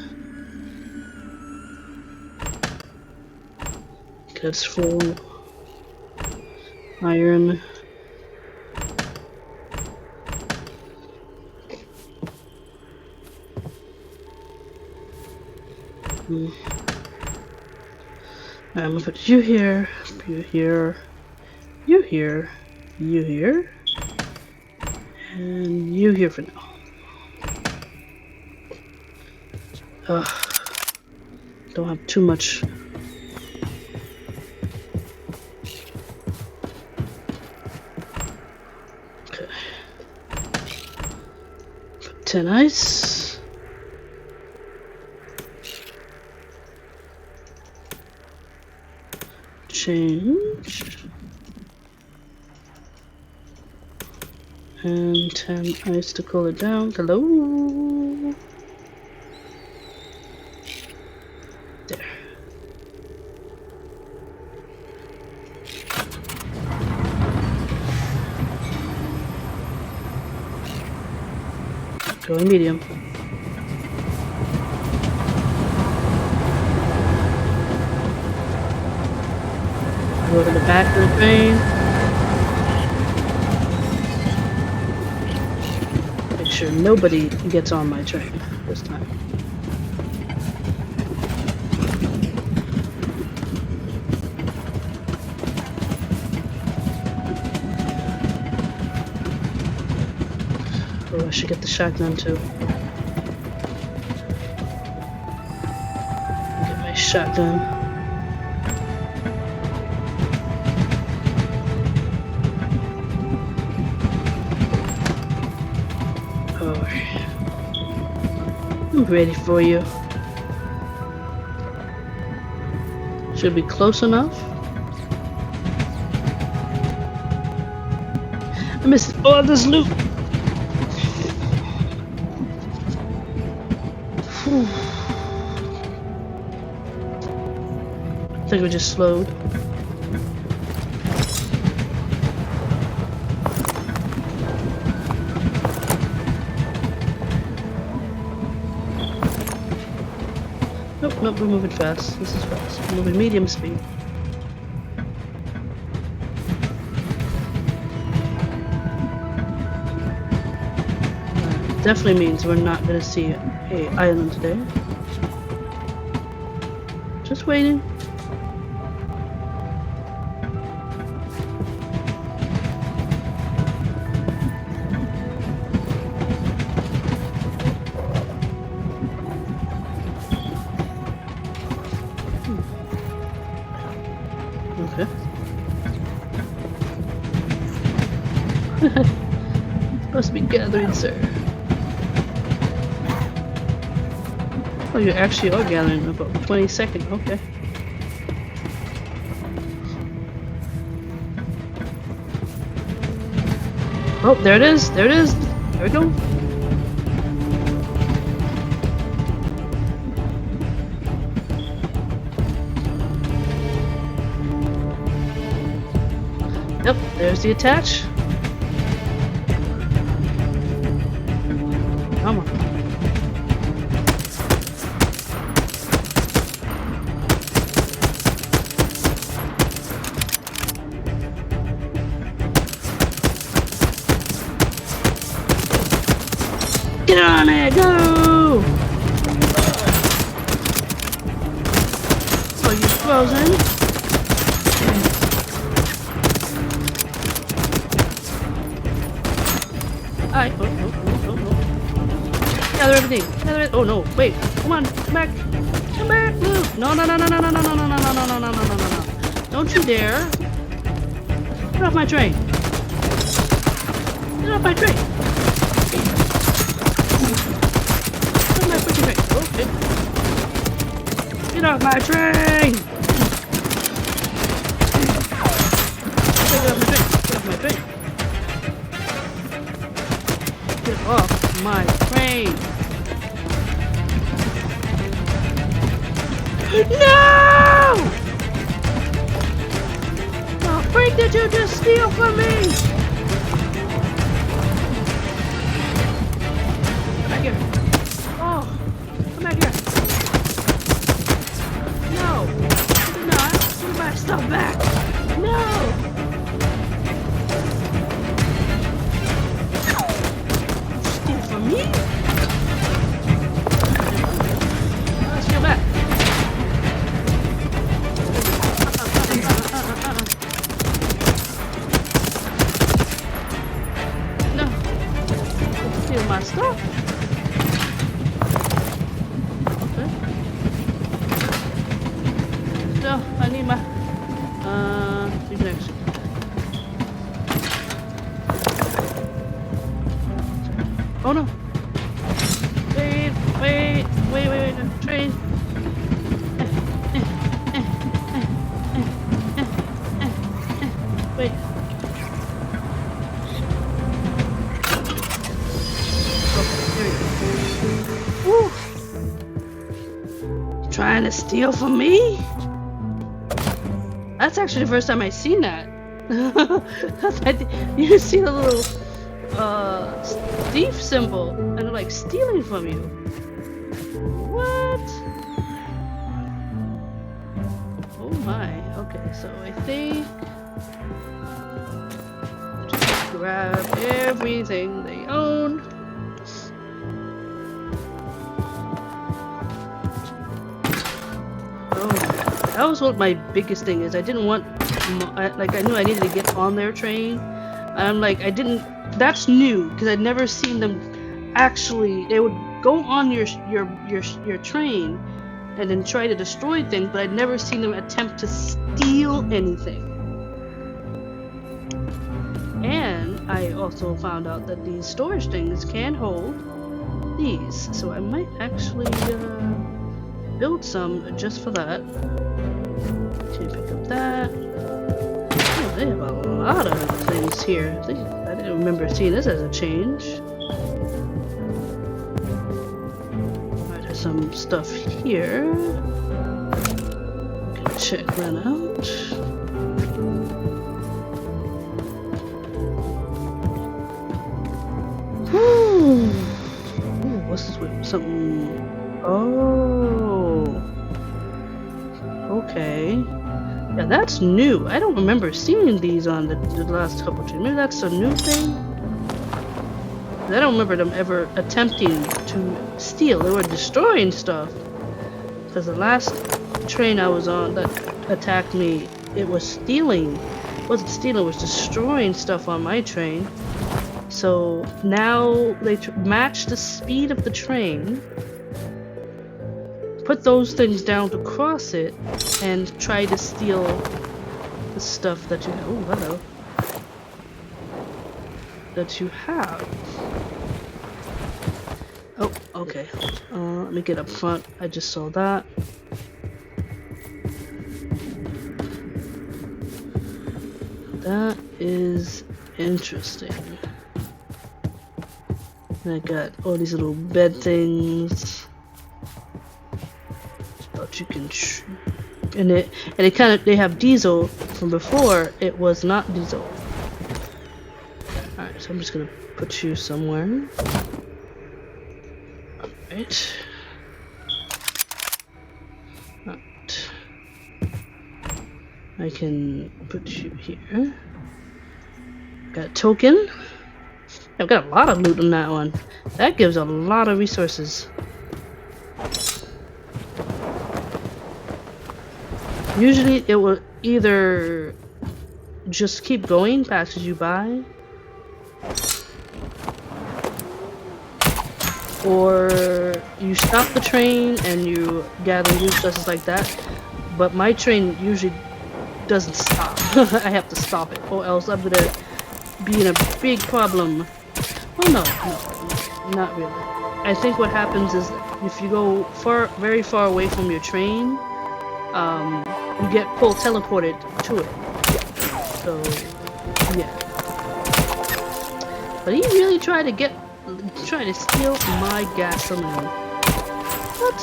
S2: That's full. Iron. Alright, I'm gonna put you here, you here, you here, you here, and you here for now. Don't have too much. Okay. Put 10 ice. Change. And 10 ice to cool it down. Hello. There. Going medium. Go to the back of the train. Make sure nobody gets on my train this time. Oh, I should get the shotgun too. Get my shotgun. I'm ready for you. Should be close enough. I missed all this loot. Whew. I think we just slowed. Nope, we're moving fast. This is fast. We're moving medium speed. Definitely means we're not gonna see a island today. Just waiting. Okay. Supposed to be gathering, sir. Oh, you actually are gathering in about 20 seconds. Okay. Oh, there it is. There it is. There we go. Yep, there's the attach. Come on. Get on it, go! Oh, you frozen? Alright, oh. Gather everything. Oh no, wait, come on, come back. Come back, move. No. Don't you dare. Get off my train. Get off my train. Get off my freaking train. Okay. Get off my train. did you just steal from me? Come back here. Oh, come back here. No, do not. Give my stuff back. No. Steal from me? Let's go back. No. Steal my stuff. Okay. No, I need my who's next? Oh no. Wait, train. Wait. Okay, there we go. Woo. Trying to steal from me? That's actually the first time I've seen that. You see the little thief symbol and they're like stealing from you. What? Oh my. Okay, so I think just grab everything they own. Oh, that was what my biggest thing is. I didn't want, like I knew I needed to get on their train. And I'm like, I didn't. That's new because I'd never seen them actually. They would go on your train and then try to destroy things, but I'd never seen them attempt to steal anything. And I also found out that these storage things can hold these, so I might actually build some just for that. Okay, pick up that. Oh, they have a lot of things here. I didn't remember seeing this as a change. Alright, there's some stuff here. Okay, check that out. Ooh, what's this with something? Oh, okay. Yeah, that's new. I don't remember seeing these on the last couple of trains. Maybe that's a new thing? I don't remember them ever attempting to steal. They were destroying stuff. Because the last train I was on that attacked me, it was stealing. It wasn't stealing, it was destroying stuff on my train. So now they match the speed of the train, put those things down to cross it, and try to steal the stuff that you have. Oh, hello. That you have. Oh, okay. Let me get up front. I just saw that. That is interesting. I got all these little bed things. But you can, and it kind of, they have diesel. From before, it was not diesel. All right, so I'm just gonna put you somewhere. All right. All right. I can put you here. Got a token. I've got a lot of loot on that one. That gives a lot of resources. Usually it will either just keep going past as you buy, or you stop the train and you gather resources like that. But my train usually doesn't stop. I have to stop it, or else I'm gonna be in a big problem. Well, no, not really. I think what happens is if you go very far away from your train, you get teleported to it. So, yeah. But he really tried to steal my gasoline. What?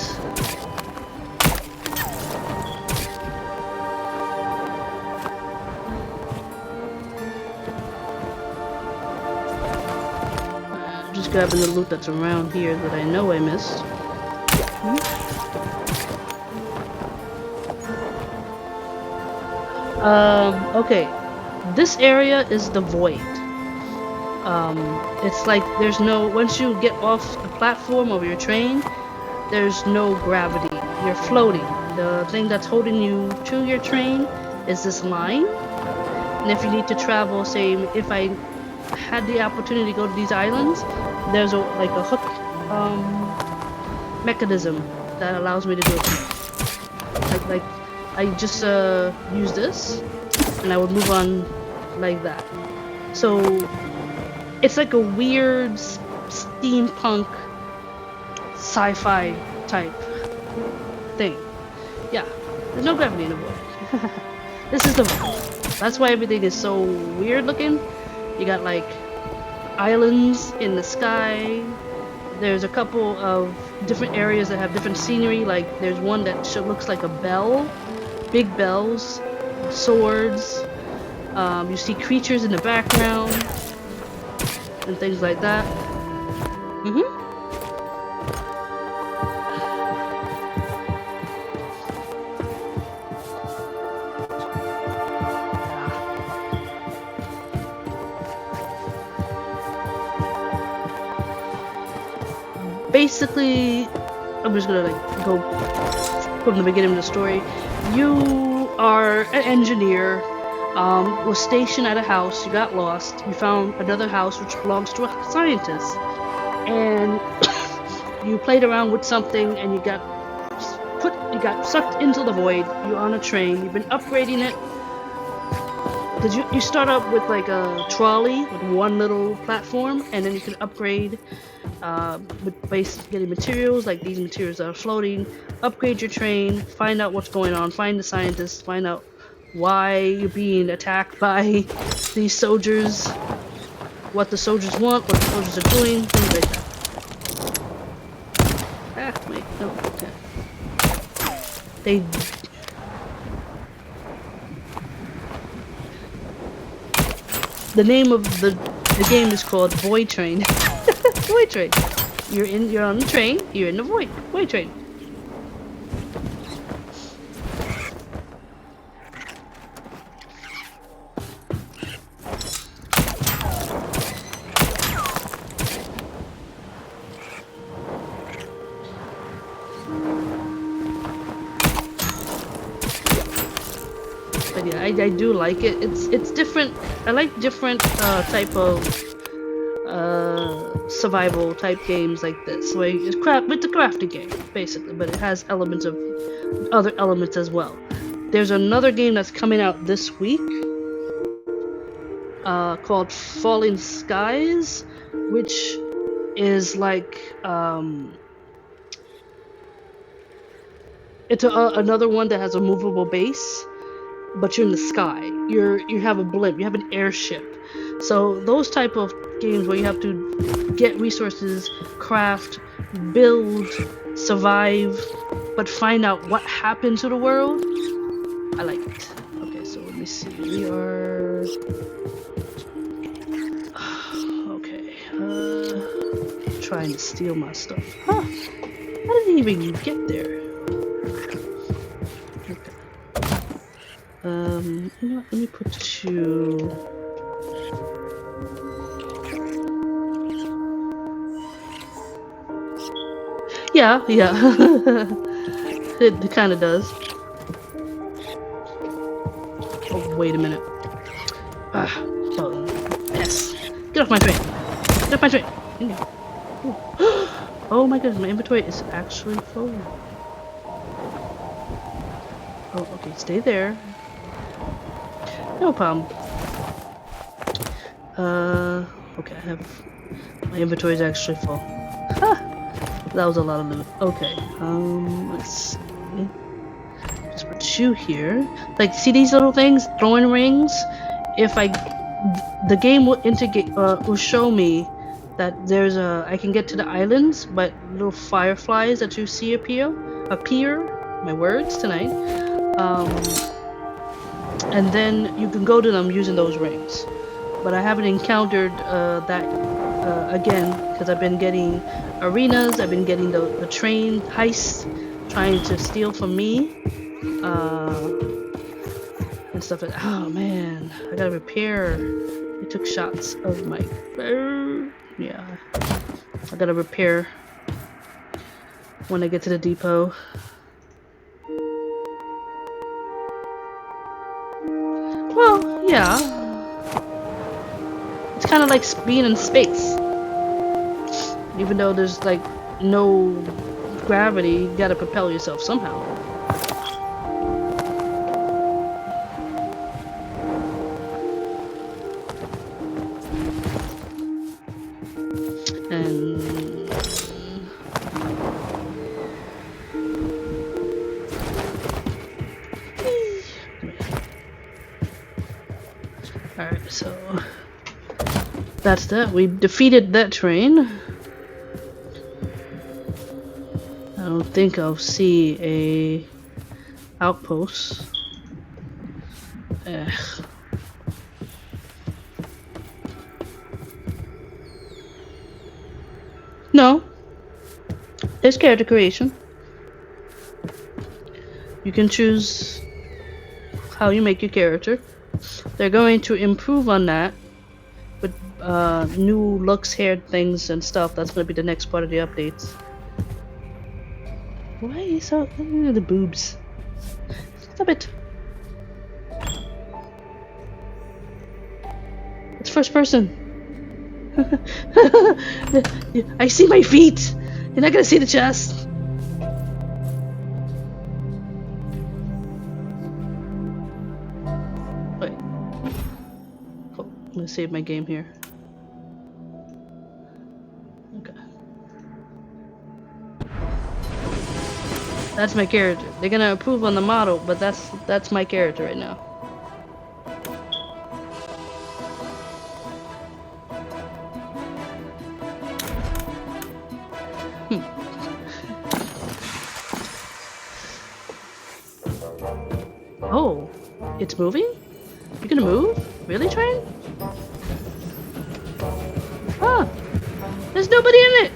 S2: just grabbing the loot that's around here that I know I missed. Okay. This area is the void. It's like there's no, once you get off the platform of your train, there's no gravity. You're floating. The thing that's holding you to your train is this line. And if you need to travel, say, if I had the opportunity to go to these islands, there's like a hook mechanism that allows me to do it. Like I just use this, and I would move on like that. So it's like a weird steampunk sci-fi type thing. Yeah, there's no gravity in the void. This is the void. That's why everything is so weird looking. You got like islands in the sky. There's a couple of different areas that have different scenery. Like there's one that looks like a bell, big bells, swords. You see creatures in the background and things like that. Basically, I'm just gonna like go from the beginning of the story. You are an engineer, was stationed at a house, you got lost, you found another house which belongs to a scientist, and you played around with something and you got sucked into the void. You're on a train, you've been upgrading it. Because you start up with like a trolley with one little platform, and then you can upgrade with getting materials, like these materials that are floating, upgrade your train, find out what's going on, find the scientists, find out why you're being attacked by these soldiers, what the soldiers want, what the soldiers are doing, things like that. Ah, wait, no, okay. The name of the game is called Voidtrain. Voidtrain. You're on the train. You're in the Voidtrain. But yeah, I do like it. It's different. I like different type of survival type games like this. So it's with the crafting game basically, but it has elements of other elements as well. There's another game that's coming out this week called Falling Skies, which is like it's another one that has a movable base, but you're in the sky. You have a blimp. You have an airship. So those type of games where you have to get resources, craft, build, survive, but find out what happened to the world. I like it. Okay, so let me see. We are okay. Trying to steal my stuff. Huh? How did he even get there? Okay. You know what? Let me put you. Yeah. It kind of does. Oh, wait a minute. Oh, yes. Get off my train. Get off my train. Oh my goodness, my inventory is actually full. Oh, okay, stay there. No problem. Okay, my inventory is actually full. Ha! That was a lot of loot. Okay, let's see. Just put you here. Like, see these little things? Throwing rings? The game will will show me that I can get to the islands, but little fireflies that you see appear, my words tonight, and then you can go to them using those rings. But I haven't encountered that again, because I've been getting arenas, I've been getting the train heist, trying to steal from me, and stuff like that. Oh man, I gotta repair. They took shots of my. Yeah, I gotta repair when I get to the depot. Well, yeah, it's kind of like being in space. Even though there's like no gravity, you gotta propel yourself somehow. And alright, so that's that. We defeated that train. I don't think I'll see a outpost. Ugh. No, there's character creation. You can choose how you make your character. They're going to improve on that with new looks, hair things, and stuff. That's going to be the next part of the updates. Why are you so... the boobs. Stop it. It's first person. I see my feet. You're not going to see the chest. Wait. Cool. I'm going to save my game here. Okay. That's my character. They're gonna improve on the model, but that's my character right now. Oh, it's moving? You're gonna move? Really, train? Ah, there's nobody in it.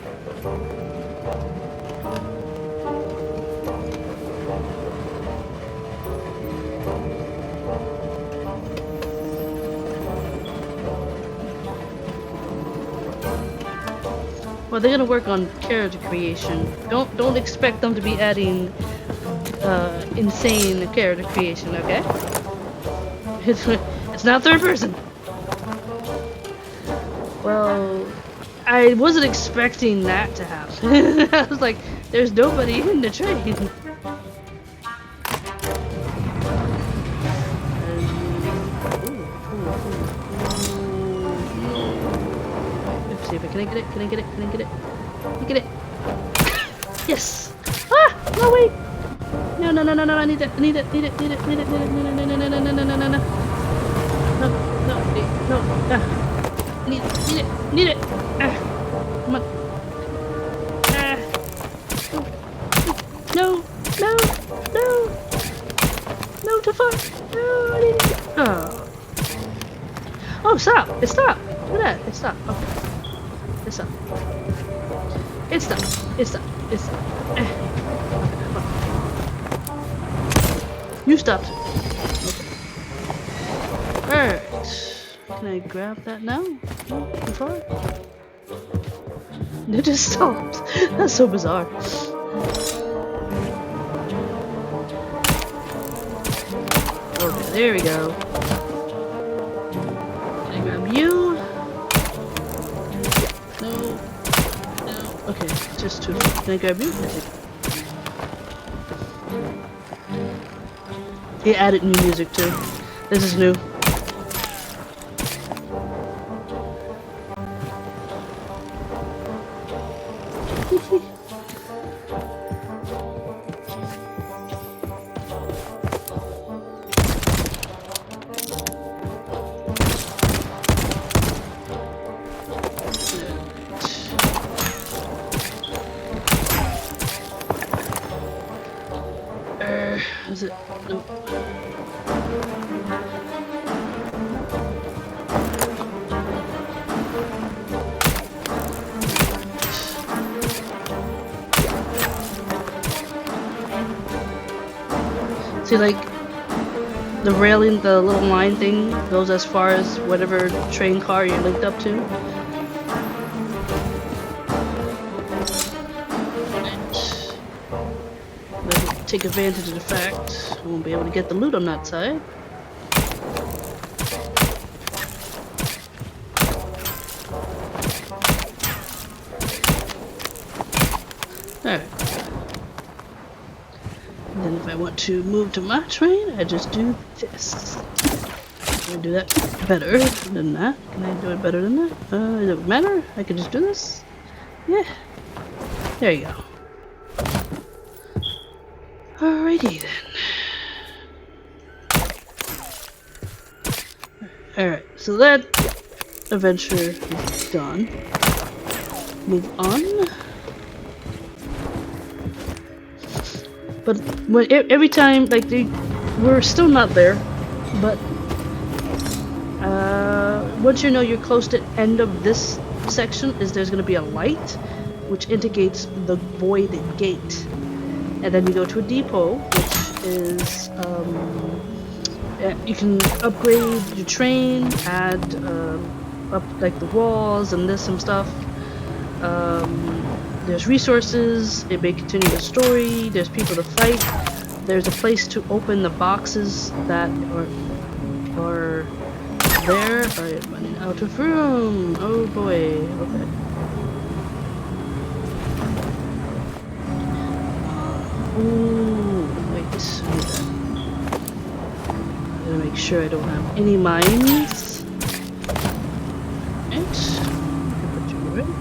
S2: Well, they're gonna work on character creation. Don't expect them to be adding insane character creation, okay? It's not third person. Well, I wasn't expecting that to happen. I was like, there's nobody in the train. Can I get it? Can I get it? Can I get it? Can I get it? Yes! Ah! No, wait! No, no, no, no, no, I need it, I need it, need it, need it, need it, need it, need it, no, no, no, no, no, no, no, no. No, no, no, need it, need it, need it! Come on. No, no, no! No, too far! No, I need it! Oh. Oh, stop! It stopped! Look at that, it stopped. Okay. It's up. It's up. It's up. It's up. You stopped. Okay. Alright. Can I grab that now? No? Too far? It just stopped. That's so bizarre. Okay, there we go. Can I grab you? Okay, just two. Can I grab you? He added new music too. This is new. Is it? No. See, like, the railing, the little line thing goes as far as whatever train car you're linked up to. Let's take advantage of the fact I won't be able to get the loot on that side. Alright. And then if I want to move to my train, I just do this. Can I do that better than that? Can I do it better than that? It doesn't matter. I can just do this. Yeah. There you go. Alrighty then. Alright, so that adventure is done. Move on. But when every time, like, we're still not there, but once you know you're close to the end of this section, there's going to be a light which indicates the void gate, and then you go to a depot, which is you can upgrade your train, add up like the walls and this and stuff. There's resources, it may continue the story, there's people to fight, there's a place to open the boxes that are there. I'm running out of room. Oh boy. Okay. Ooh, wait. I'm gonna make sure I don't have any mines. Right. Put you in.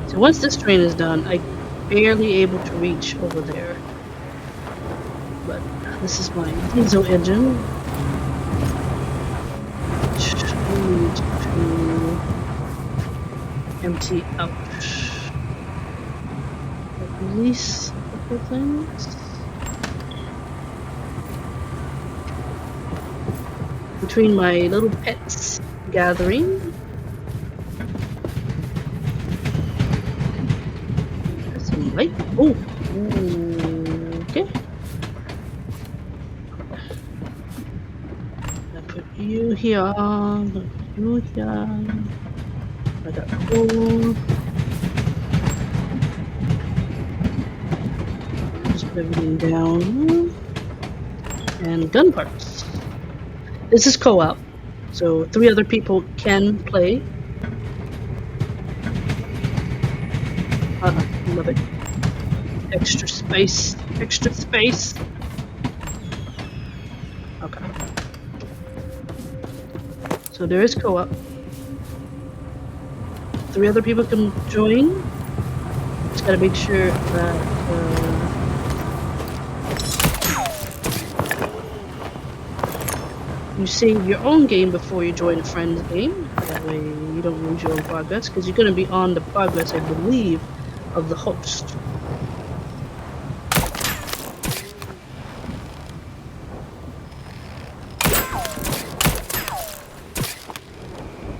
S2: So once this train is done, I'm barely able to reach over there. But this is my diesel engine. Which I need to empty out. Release a couple things. Between my little pets gathering. Right? Oh, okay. I put you here. You here. I got coal. Just put everything down. And gun parts. This is co-op, so 3 other people can play. Love it. Extra space. Extra space. Okay. So there is co-op. 3 other people can join. Just gotta make sure that you save your own game before you join a friend's game. That way you don't lose your own progress, because you're gonna be on the progress, I believe, of the host.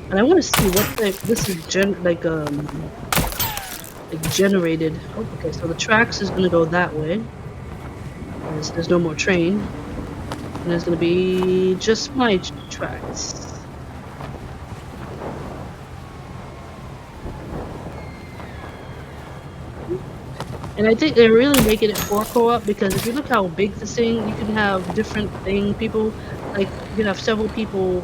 S2: And I want to see what this is like generated. Oh, okay, so the tracks is gonna go that way. There's no more train, and there's gonna be just my tracks. And I think they're really making it for co-op, because if you look how big this thing, you can have different people, like you can have several people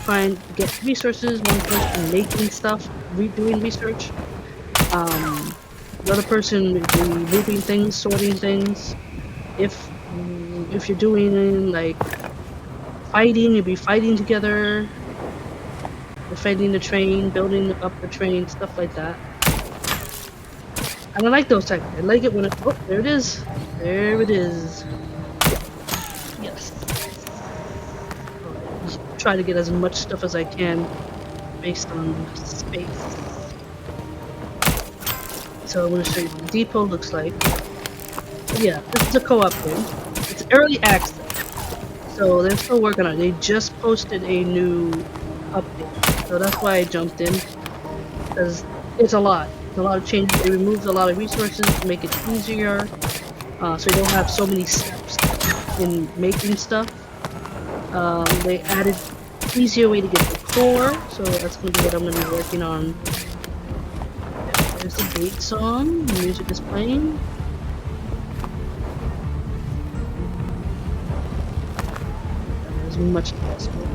S2: trying to get resources, one person making stuff, doing research, the other person would be moving things, sorting things. If you're doing like fighting, you'll be fighting together, defending the train, building up the train, stuff like that. And I like those types. I like it when it. Oh, there it is. There it is. Yes. Just try to get as much stuff as I can based on space. So I'm going to show you what the depot looks like. But yeah, this is a co-op thing. It's early access. So they're still working on it. They just posted a new update. So that's why I jumped in. Because it's a lot. A lot of changes. They removed a lot of resources to make it easier. so you don't have so many steps in making stuff. They added easier way to get the core, so that's gonna be what I'm gonna be working on. Yeah, there's the date song. The music is playing. As much as possible.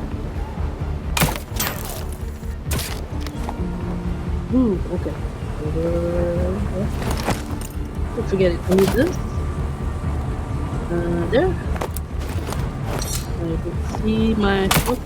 S2: Ooh, okay. Don't forget it. I need this. There. I can see my. Oh,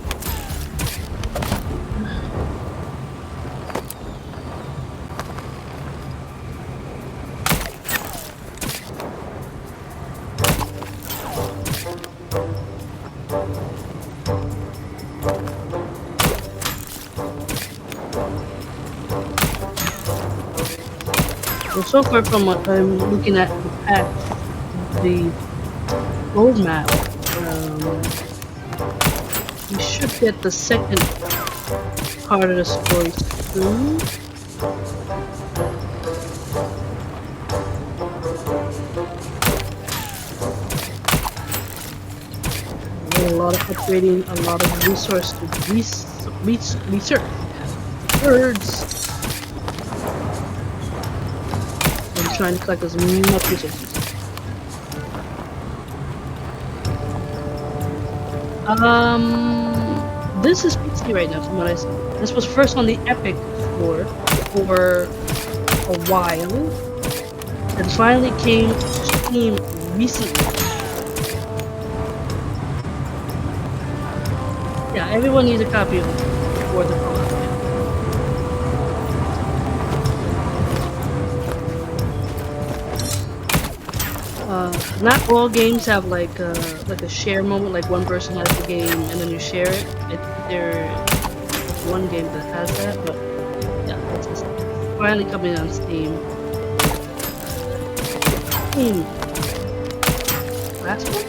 S2: well, so far from what I'm looking at the roadmap, we should get the second part of the story soon. A lot of upgrading, a lot of resource to research. Birds. I'm trying to collect as much resources. This is PC right now, from what I see. This was first on the Epic for a while, and finally came to Steam recently. Yeah, everyone needs a copy of it before the fall. Not all games have like a share moment, like one person has the game and then you share it. There's one game that has that, but yeah, it's just finally coming on Steam. Last one?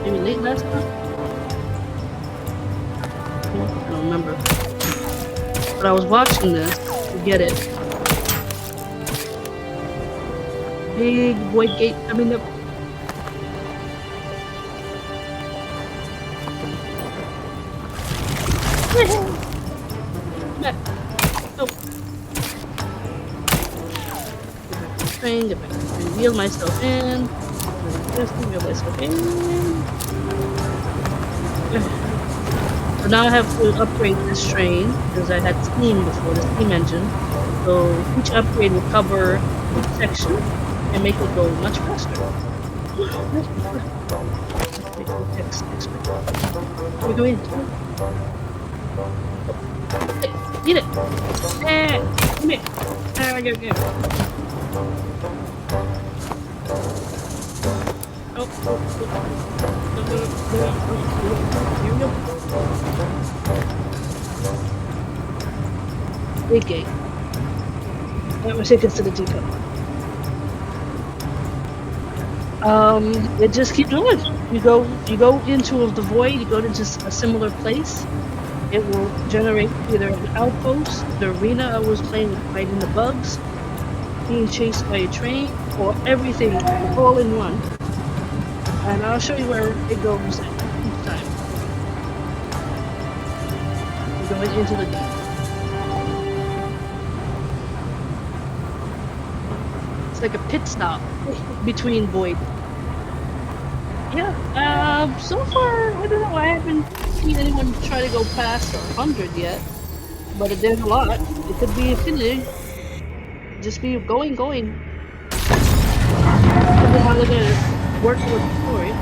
S2: Maybe late last month? I don't remember. But I was watching this to get it. Big void gate coming up. Oh. Get back to the train, wheel myself in. Just wheel myself in. So now I have to upgrade this train because I had steam before, the steam engine. So each upgrade will cover each section and make it go much faster. We go in. Hey, eat it! Come here! Go. Here we go. Big gate. That was take us to the depot. It just keeps going. You go into the void, you go into a similar place. It will generate either an outpost, the arena I was playing with fighting the bugs, being chased by a train, or everything all in one. And I'll show you where it goes each time. You're going into the game. It's like a pit stop between void. Yeah, so far, I don't know, I haven't seen anyone try to go past 100 yet, but there's a lot. It could be infinity. Just be going. How they're gonna work with the story.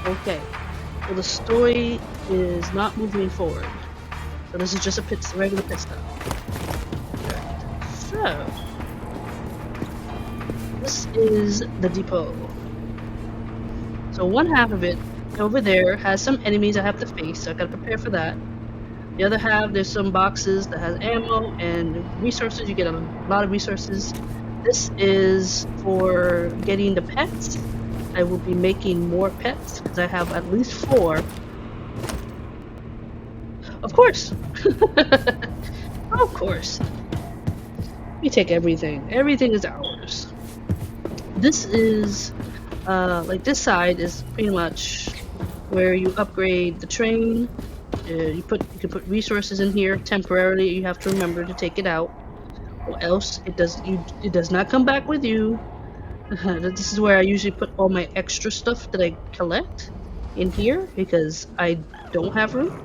S2: Okay. So the story is not moving forward. So this is just a regular pit stop. So this is the depot. So one half of it over there has some enemies I have to face, so I gotta prepare for that. The other half, there's some boxes that has ammo and resources. You get a lot of resources. This is for getting the pets. I will be making more pets because I have at least 4. Of course. Of course. We take everything. Everything is ours. This is like this side is pretty much where you upgrade the train. You can put resources in here temporarily. You have to remember to take it out, or else it does not come back with you. This is where I usually put all my extra stuff that I collect in here because I don't have room.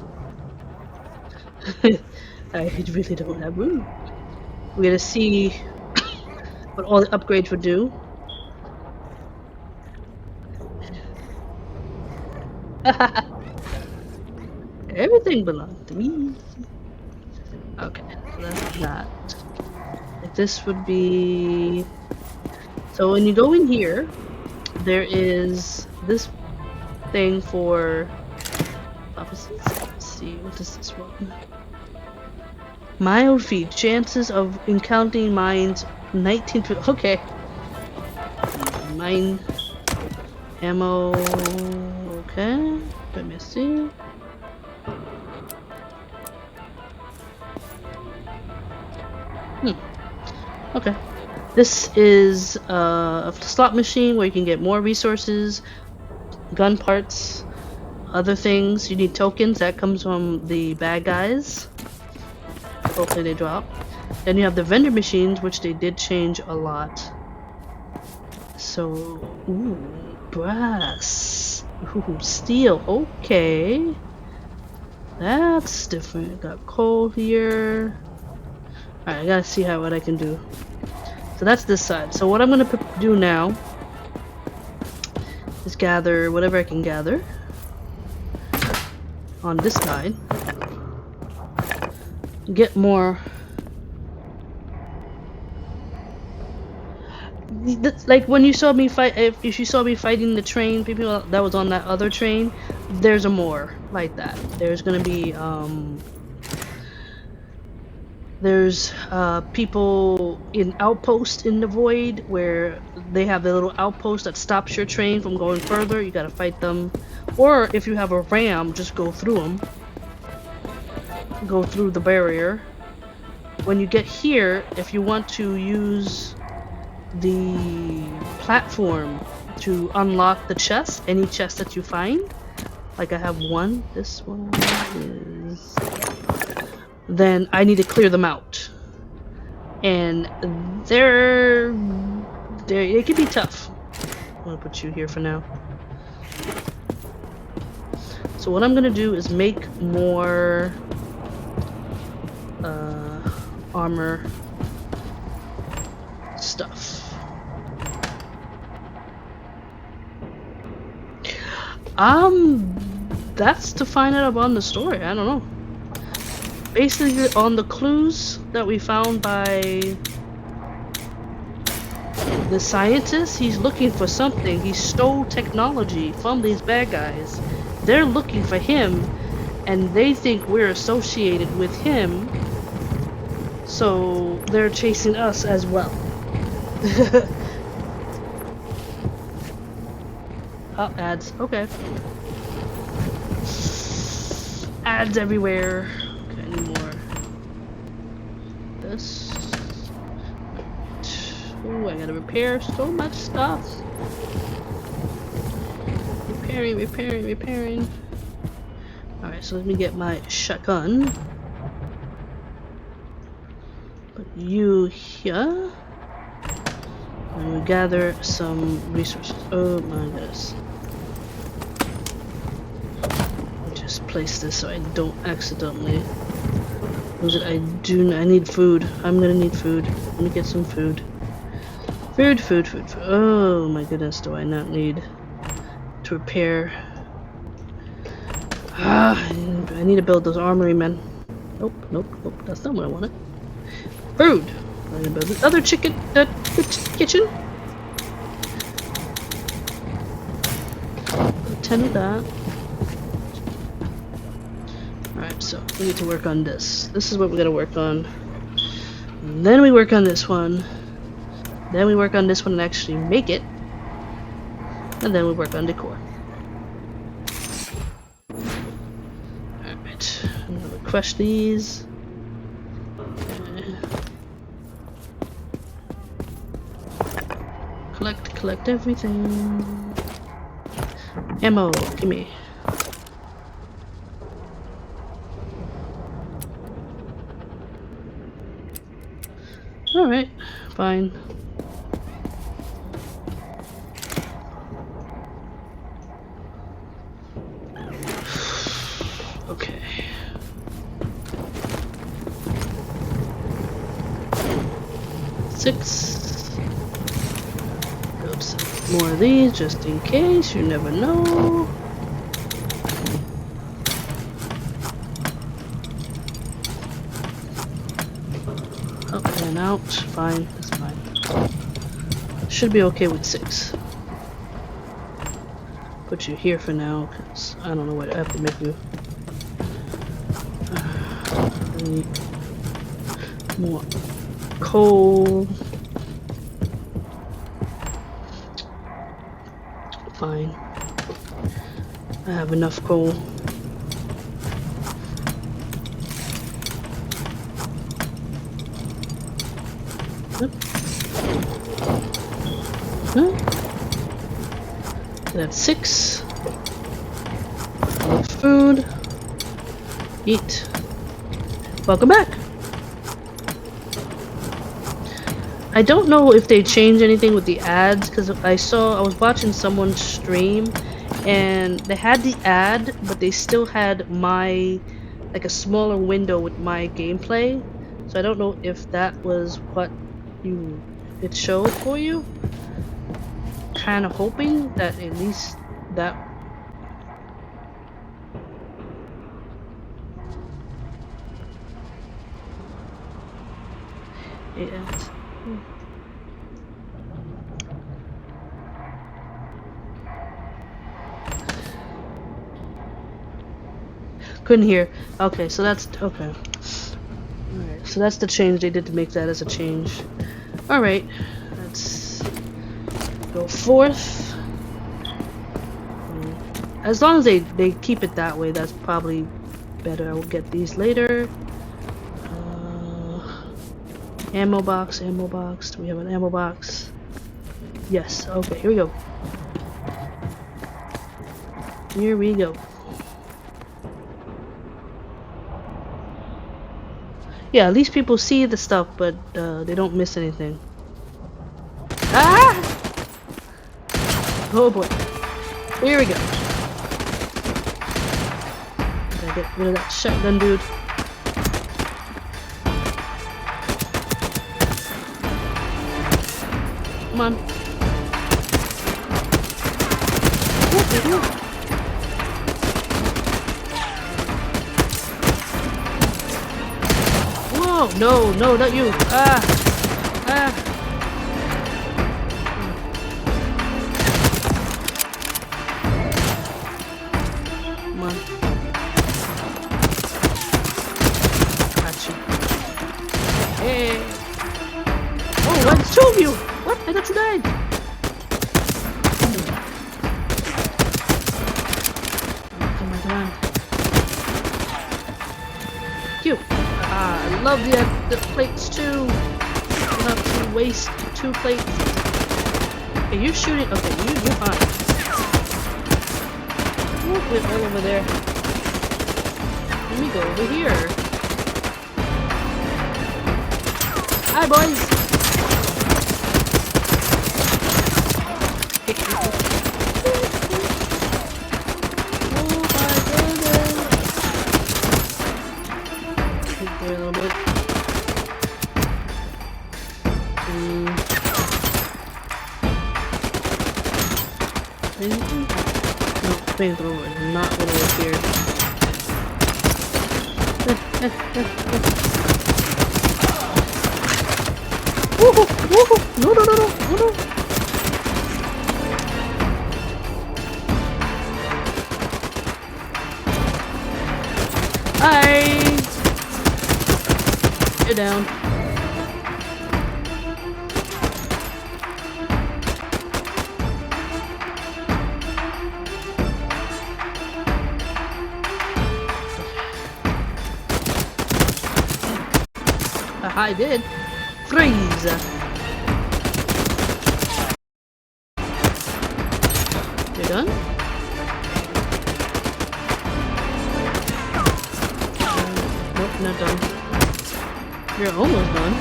S2: I really don't have room. We're gonna see what all the upgrades would do. Everything belongs to me. Okay, so that's that. Like this would be. So when you go in here, there is this thing for opposites. Let's see, what is this one? Mile feed. Chances of encountering mines 19 to. Okay. Mine ammo. Okay. Let me see. Okay. This is a slot machine where you can get more resources, gun parts, other things. You need tokens. That comes from the bad guys. Hopefully they drop. Then you have the vendor machines, which they did change a lot. So, ooh, brass. Ooh, steel. Okay. That's different. Got coal here. Alright, I gotta see what I can do. So that's this side. So what I'm gonna do now is gather whatever I can gather on this side. Get more. Like when you saw me fight, if you saw me fighting the train, people that was on that other train, there's a more like that. There's gonna be there's people in outpost in the void where they have the little outpost that stops your train from going further. You gotta fight them, or if you have a ram, just go through them. Go through the barrier. When you get here, if you want to use the platform to unlock the chest, any chest that you find, like I have one, this one is, then I need to clear them out, and it can be tough. I'm gonna put you here for now. So what I'm gonna do is make more armor stuff. That's to find out about the story. I don't know. Basically, on the clues that we found by the scientist, he's looking for something. He stole technology from these bad guys. They're looking for him, and they think we're associated with him. So they're chasing us as well. Oh, ads. Okay. Ads everywhere. Okay, I need more. This. Oh, I gotta repair so much stuff. Repairing. Alright, so let me get my shotgun. Put you here. And we gather some resources. Oh my goodness. Just place this so I don't accidentally lose it. I need food. I'm gonna need food. Let me get some food. Food. Oh my goodness, do I not need to repair? I need to build those armory men. Nope. That's not what I wanted. Food. I'm gonna build this other kitchen. Tend to that. Alright, so we need to work on this. This is what we gotta work on. And then we work on this one. Then we work on this one and actually make it. And then we work on decor. Alright. Another crush these. Okay. Collect everything. Ammo, gimme. Alright, fine. Okay. Six. Oops. More of these just in case, you never know. Up and out. Fine, that's fine. Should be okay with 6. Put you here for now, because I don't know what I have to make you. I need more coal. Fine. I have enough coal. Huh? That's 6. More food. Eat. Welcome back. I don't know if they changed anything with the ads, because I was watching someone stream and they had the ad, but they still had like a smaller window with my gameplay. So I don't know if that was what it showed for you. Kind of hoping that at least that. Yeah. Couldn't hear. Okay, so that's okay. Alright, so that's the change they did to make that as a change. Alright, let's go forth. As long as they keep it that way, that's probably better. I will get these later. Ammo box. Do we have an ammo box? Yes. Okay, here we go. Here we go. Yeah, at least people see the stuff, but they don't miss anything. Ah! Oh boy. Here we go. Gotta get rid of that shotgun dude. Come on. Whoa! No, not you. Ah! Come on. Gotcha. Hey! Oh, that's 2 of you! What? I thought you died! Come on. Cute. I love the plates too. You don't have to waste 2 plates. Okay, you're shooting. Okay, you're fine. We're all over there. Let me go over here. Hi, boys. There a little bit. Anything? No, flamethrower is not gonna appear. Woohoo! Woohoo! No! Hi! You're down. I did. Freeze. You're done? Nope, not done. You're almost done.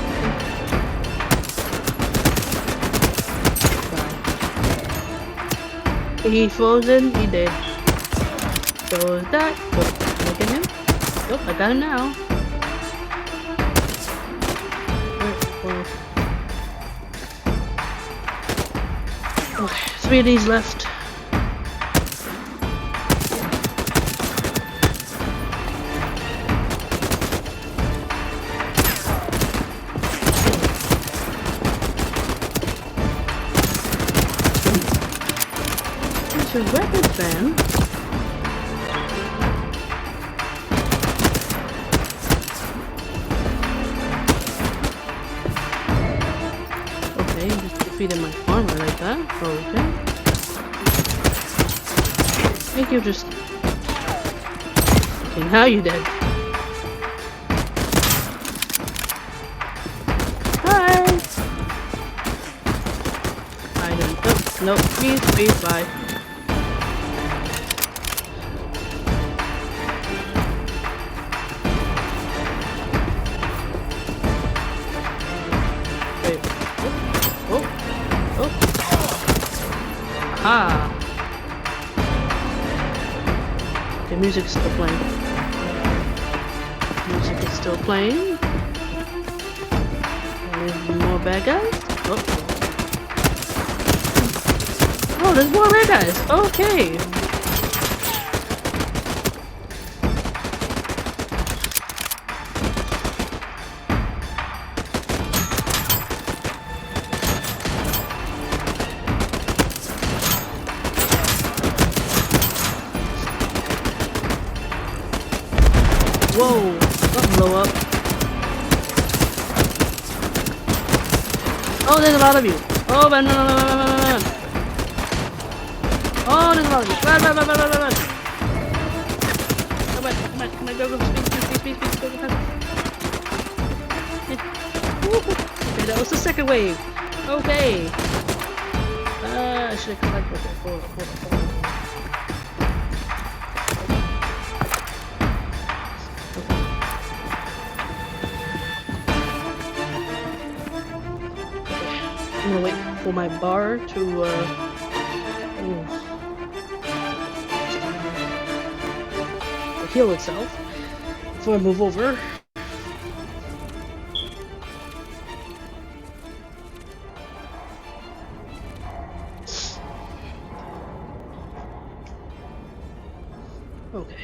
S2: Bye. He frozen? He did. So is that. Oh, look at him. Nope, I got him now. 3 of these left. There's a weapon fan. Okay, just defeated my farmer like that. Okay. I think you're just... Okay, now you're dead. Bye! I don't... Oh, no, please, bye. Wait. Oh. Aha! The music's still playing. Music is still playing. There's more bad guys. Oh, there's more bad guys. Okay. Whoa, don't blow up. Oh, there's a lot of you. Oh, run. Oh, there's a lot of you. Run. Come on, go. Speed, go. Okay, that was the second wave. Okay. I should have collected it. Hold on. I'm gonna wait for my bar to heal itself before I move over. Okay.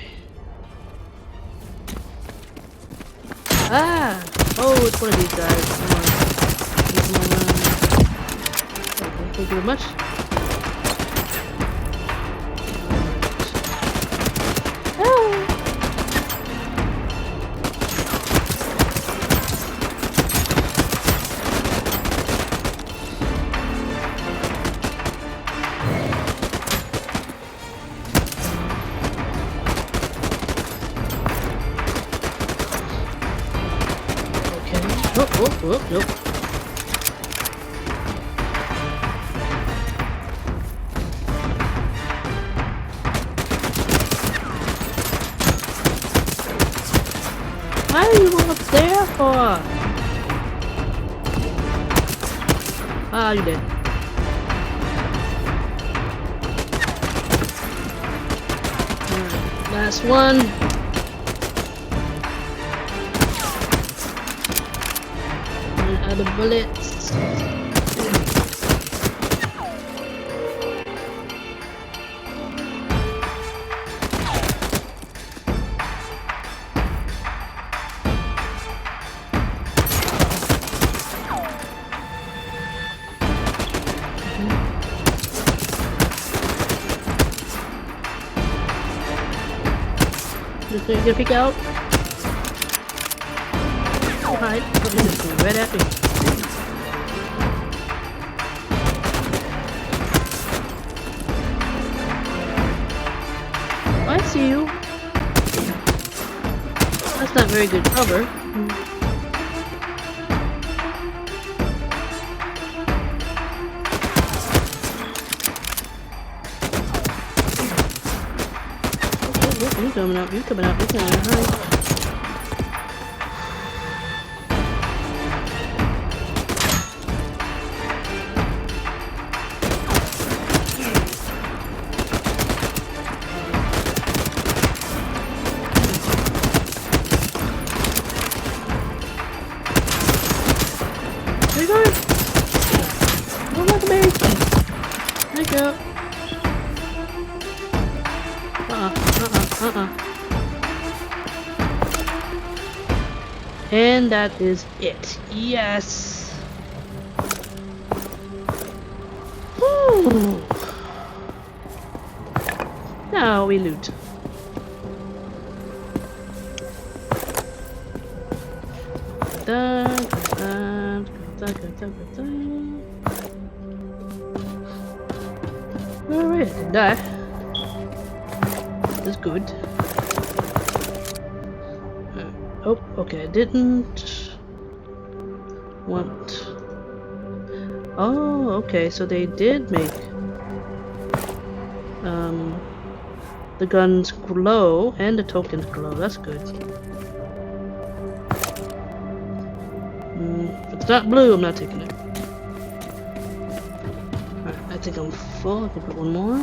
S2: Ah! Oh, it's one of these guys. Thank you very much. Oh. Okay. Oh, nope. Why are you up there for? Ah, you did. Alright, last one. Run out of bullets. Just gonna peek out. Oh, hide. Oh, this is coming right at me. Oh, I see you. That's not very good cover. coming up, you coming up, you coming up. Hurry. Where you going? Don't look at me. Thank you. And that is it. Yes. Woo. Now we loot. Alright, didn't die. That's good. Oh, okay, I didn't want... Oh, okay, so they did make the guns glow and the tokens glow. That's good. If it's not blue, I'm not taking it. Alright, I think I'm full. I can put one more.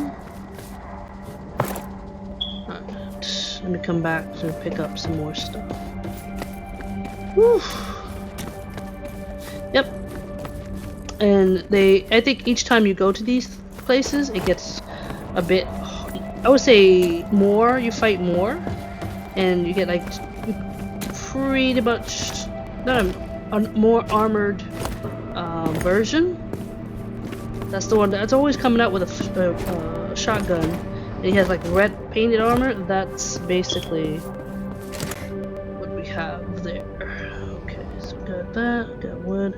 S2: Alright, let me come back to pick up some more stuff. Whew. Yep. And I think each time you go to these places, it gets a bit, I would say more, you fight more, and you get like pretty much, not a more armored version. That's the one that's always coming out with a shotgun, and he has like red painted armor. That's basically what we have there. Okay, so got that, got wood,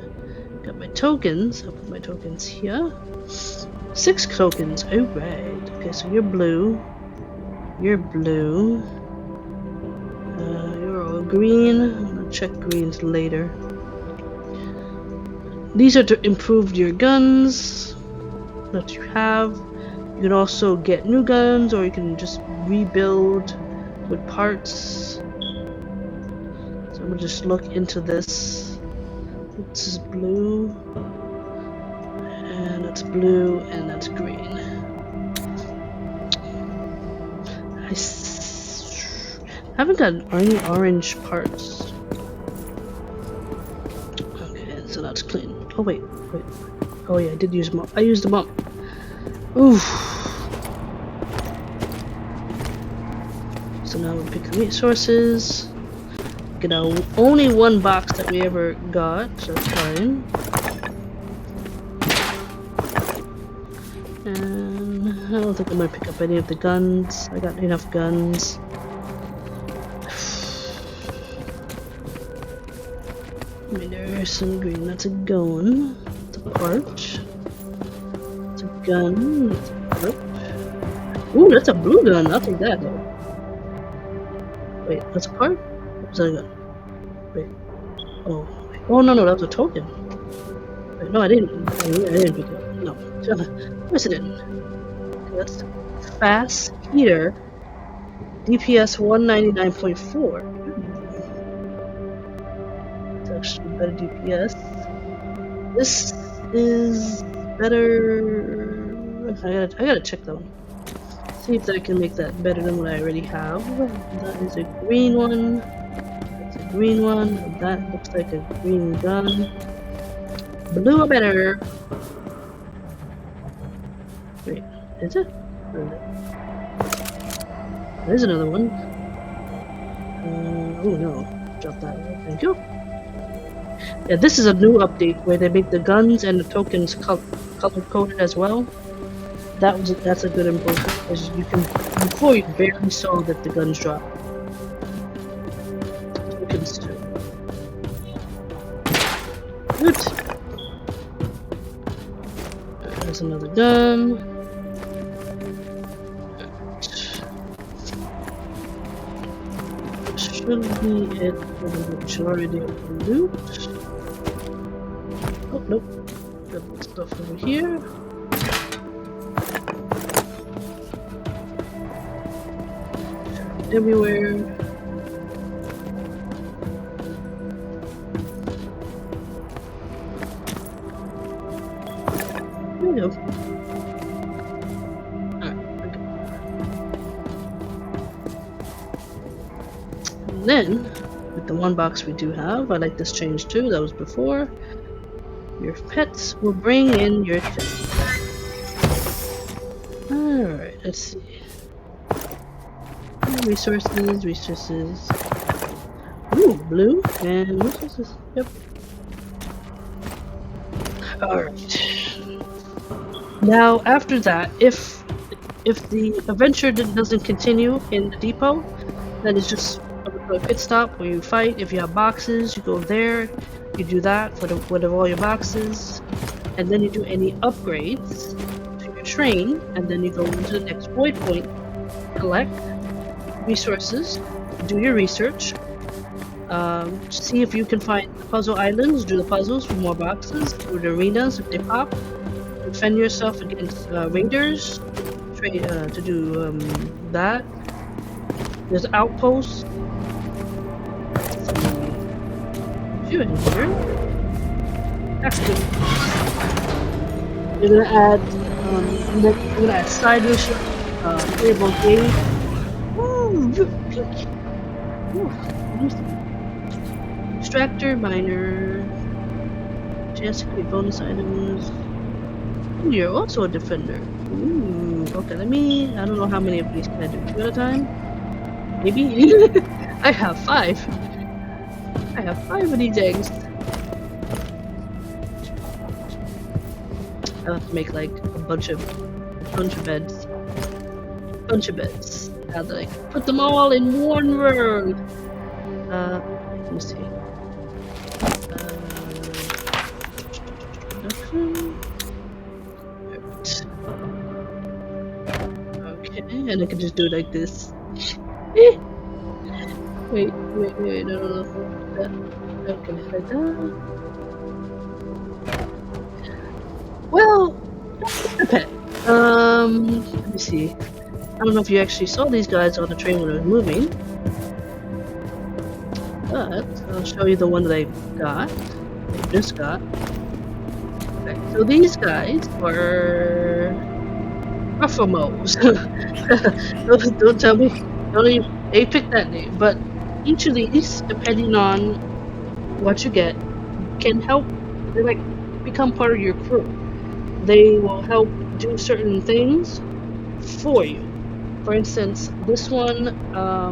S2: got my tokens. I'll put my tokens here. 6 tokens. Alright. Okay, so you're blue. You're blue. You're all green. I'm gonna check greens later. These are to improve your guns that you have. You can also get new guns, or you can just rebuild with parts. So I'm gonna just look into this. This is blue. And that's blue, and that's green. I haven't got any orange parts. Okay, so that's clean. Oh wait. Oh yeah, I did use them up. I used them up. Oof. So now we're picking resources. Get out only one box that we ever got, so that's fine. And I don't think I'm gonna pick up any of the guns. I got enough guns. I mean, there's some green. That's a gun. It's a part. It's a gun. It's a part. Ooh, that's a blue gun. I'll take that though. Wait, that's a part? What was that a gun? Wait. Oh. Oh no, that was a token. Wait, no, I didn't. I didn't pick it up. No. Of course I didn't. Okay, that's fast heater. DPS 199.4. It's actually better DPS. This is better. I gotta check that one. See if I can make that better than what I already have. That is a green one. That's a green one. That looks like a green gun. Blue or better. Wait, is it? There's another one. Oh no, drop that. Thank you. Yeah, this is a new update where they make the guns and the tokens color coded as well. That's a good improvement because you can before you barely saw that the guns drop. Tokens too. Good. There's another gun. Should be it for the majority of the loot. Oh, nope. Got stuff over here. everywhere. There we go. Alright, okay. And then, with the one box we do have, I like this change too, that was before. Your pets will bring in your chips. Alright, let's see. Resources. Ooh, blue and resources. Yep. Alright. Now, after that, if the adventure doesn't continue in the depot, then it's just a pit stop where you fight. If you have boxes, you go there. You do that for all your boxes, and then you do any upgrades to your train, and then you go into the next void point, collect resources, do your research, see if you can find puzzle islands, do the puzzles for more boxes, do the arenas if they pop, defend yourself against raiders, to do that. There's outposts. Few in here. That's good. You're gonna add side mission, playable game. Ooh, you're pink. Ooh, extractor, miner, chance to create bonus items. Ooh, you're also a defender. Ooh, okay, I don't know how many of these can I do? 2 at a time? Maybe? I have 5. I have 5 of these eggs. I'll have to make like a bunch of beds. I'll like put them all in one room. Let me see. Okay, and I can just do it like this. Wait, no. Okay, like that. Well, that's a pet. Let me see. I don't know if you actually saw these guys on the train when it was moving, but I'll show you the one that I got. Just got. Okay, so these guys are Ruffamos. don't tell me. Don't even. They picked that name, but each of these, depending on what you get, can help. They like become part of your crew. They will help do certain things for you. For instance, this one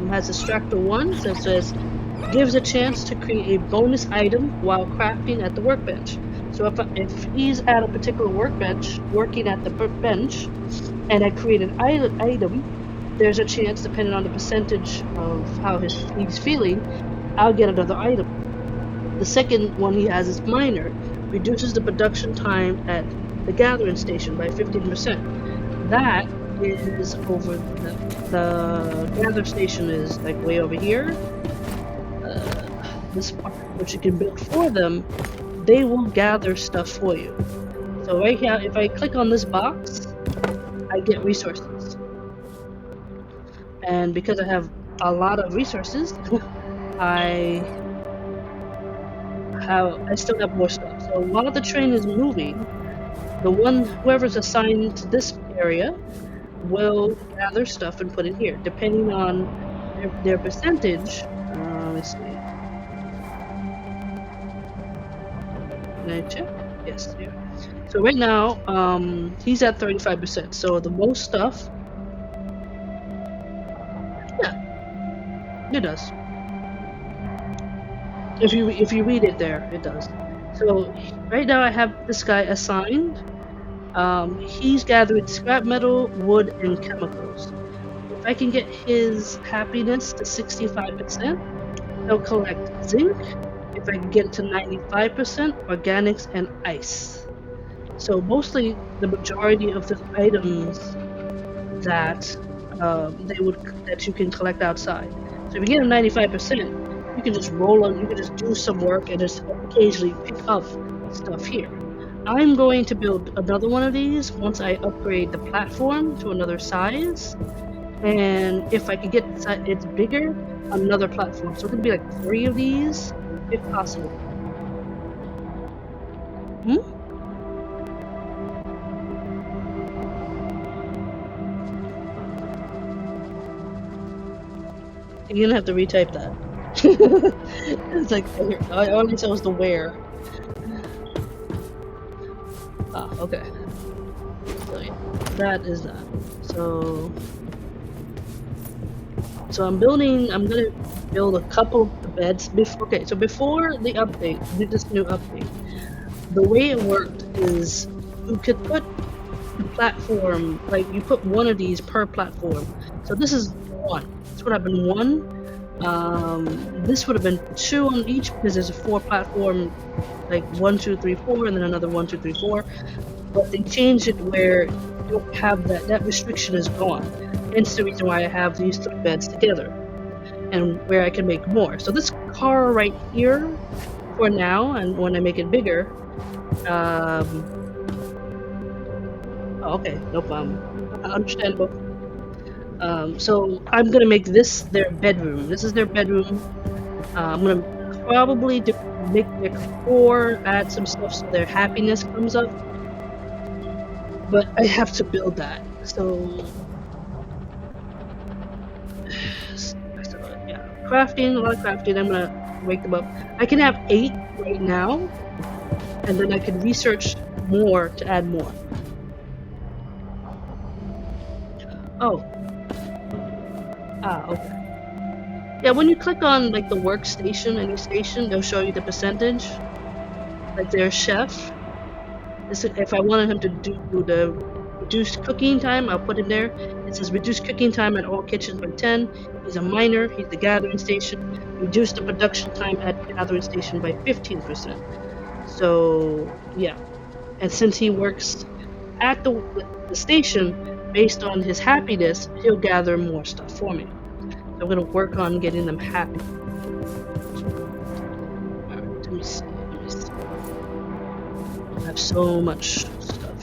S2: has Extractor 1, so it says, gives a chance to create a bonus item while crafting at the workbench. So if he's at a particular workbench, working at the bench, and I create an item, there's a chance, depending on the percentage of how he's feeling, I'll get another item. The second one he has is Miner, reduces the production time at the gathering station by 15%. That is over the gather station is like way over here. This part, which you can build for them, they will gather stuff for you. So right here, if I click on this box, I get resources. And because I have a lot of resources, I still have more stuff. So while the train is moving, whoever's assigned to this area will gather stuff and put it here, depending on their percentage. Let's see. Can I check? Yes, yeah. So right now, he's at 35%. So the most stuff, yeah, it does. If you read it there, it does. So right now I have this guy assigned. He's gathering scrap metal, wood, and chemicals. If I can get his happiness to 65%, he'll collect zinc. If I can get it to 95%, organics and ice. So mostly the majority of the items that that you can collect outside. So if you get a 95%, you can just roll on. You can just do some work and just occasionally pick up stuff here. I'm going to build another one of these once I upgrade the platform to another size. and if I could get it's bigger, another platform. So it's gonna be like 3 of these, if possible. Hmm? You're gonna have to retype that. It's like I only saw was the where. Ah, okay. So yeah, that is that. So I'm gonna build a couple of beds before. Okay, so before the update, this new update, the way it worked is you could put the platform, like you put one of these per platform. So this is one. This would have been one. This would have been two on each because there's a four platform, like 1, 2, 3, 4, and then another 1, 2, 3, 4. But they changed it where you don't have that. That restriction is gone. Hence the reason why I have these three beds together, and where I can make more. So this car right here, for now, and when I make it bigger, um, oh, okay, no problem. Understandable. So I'm gonna make this their bedroom. This is their bedroom. I'm gonna probably make their decor, add some stuff so their happiness comes up. But I have to build that. So yeah, crafting, a lot of crafting. I'm gonna wake them up. I can have 8 right now, and then I can research more to add more. Oh, okay. Yeah, when you click on like the workstation, any station, they'll show you the percentage. Like their chef. If I wanted him to do the reduced cooking time, I'll put him there. It says reduce cooking time at all kitchens by 10. He's a miner. He's the gathering station. Reduce the production time at gathering station by 15%. So yeah, and since he works at the station, based on his happiness, he'll gather more stuff for me. So I'm gonna work on getting them happy. All right, let me see. Let me see. I have so much stuff.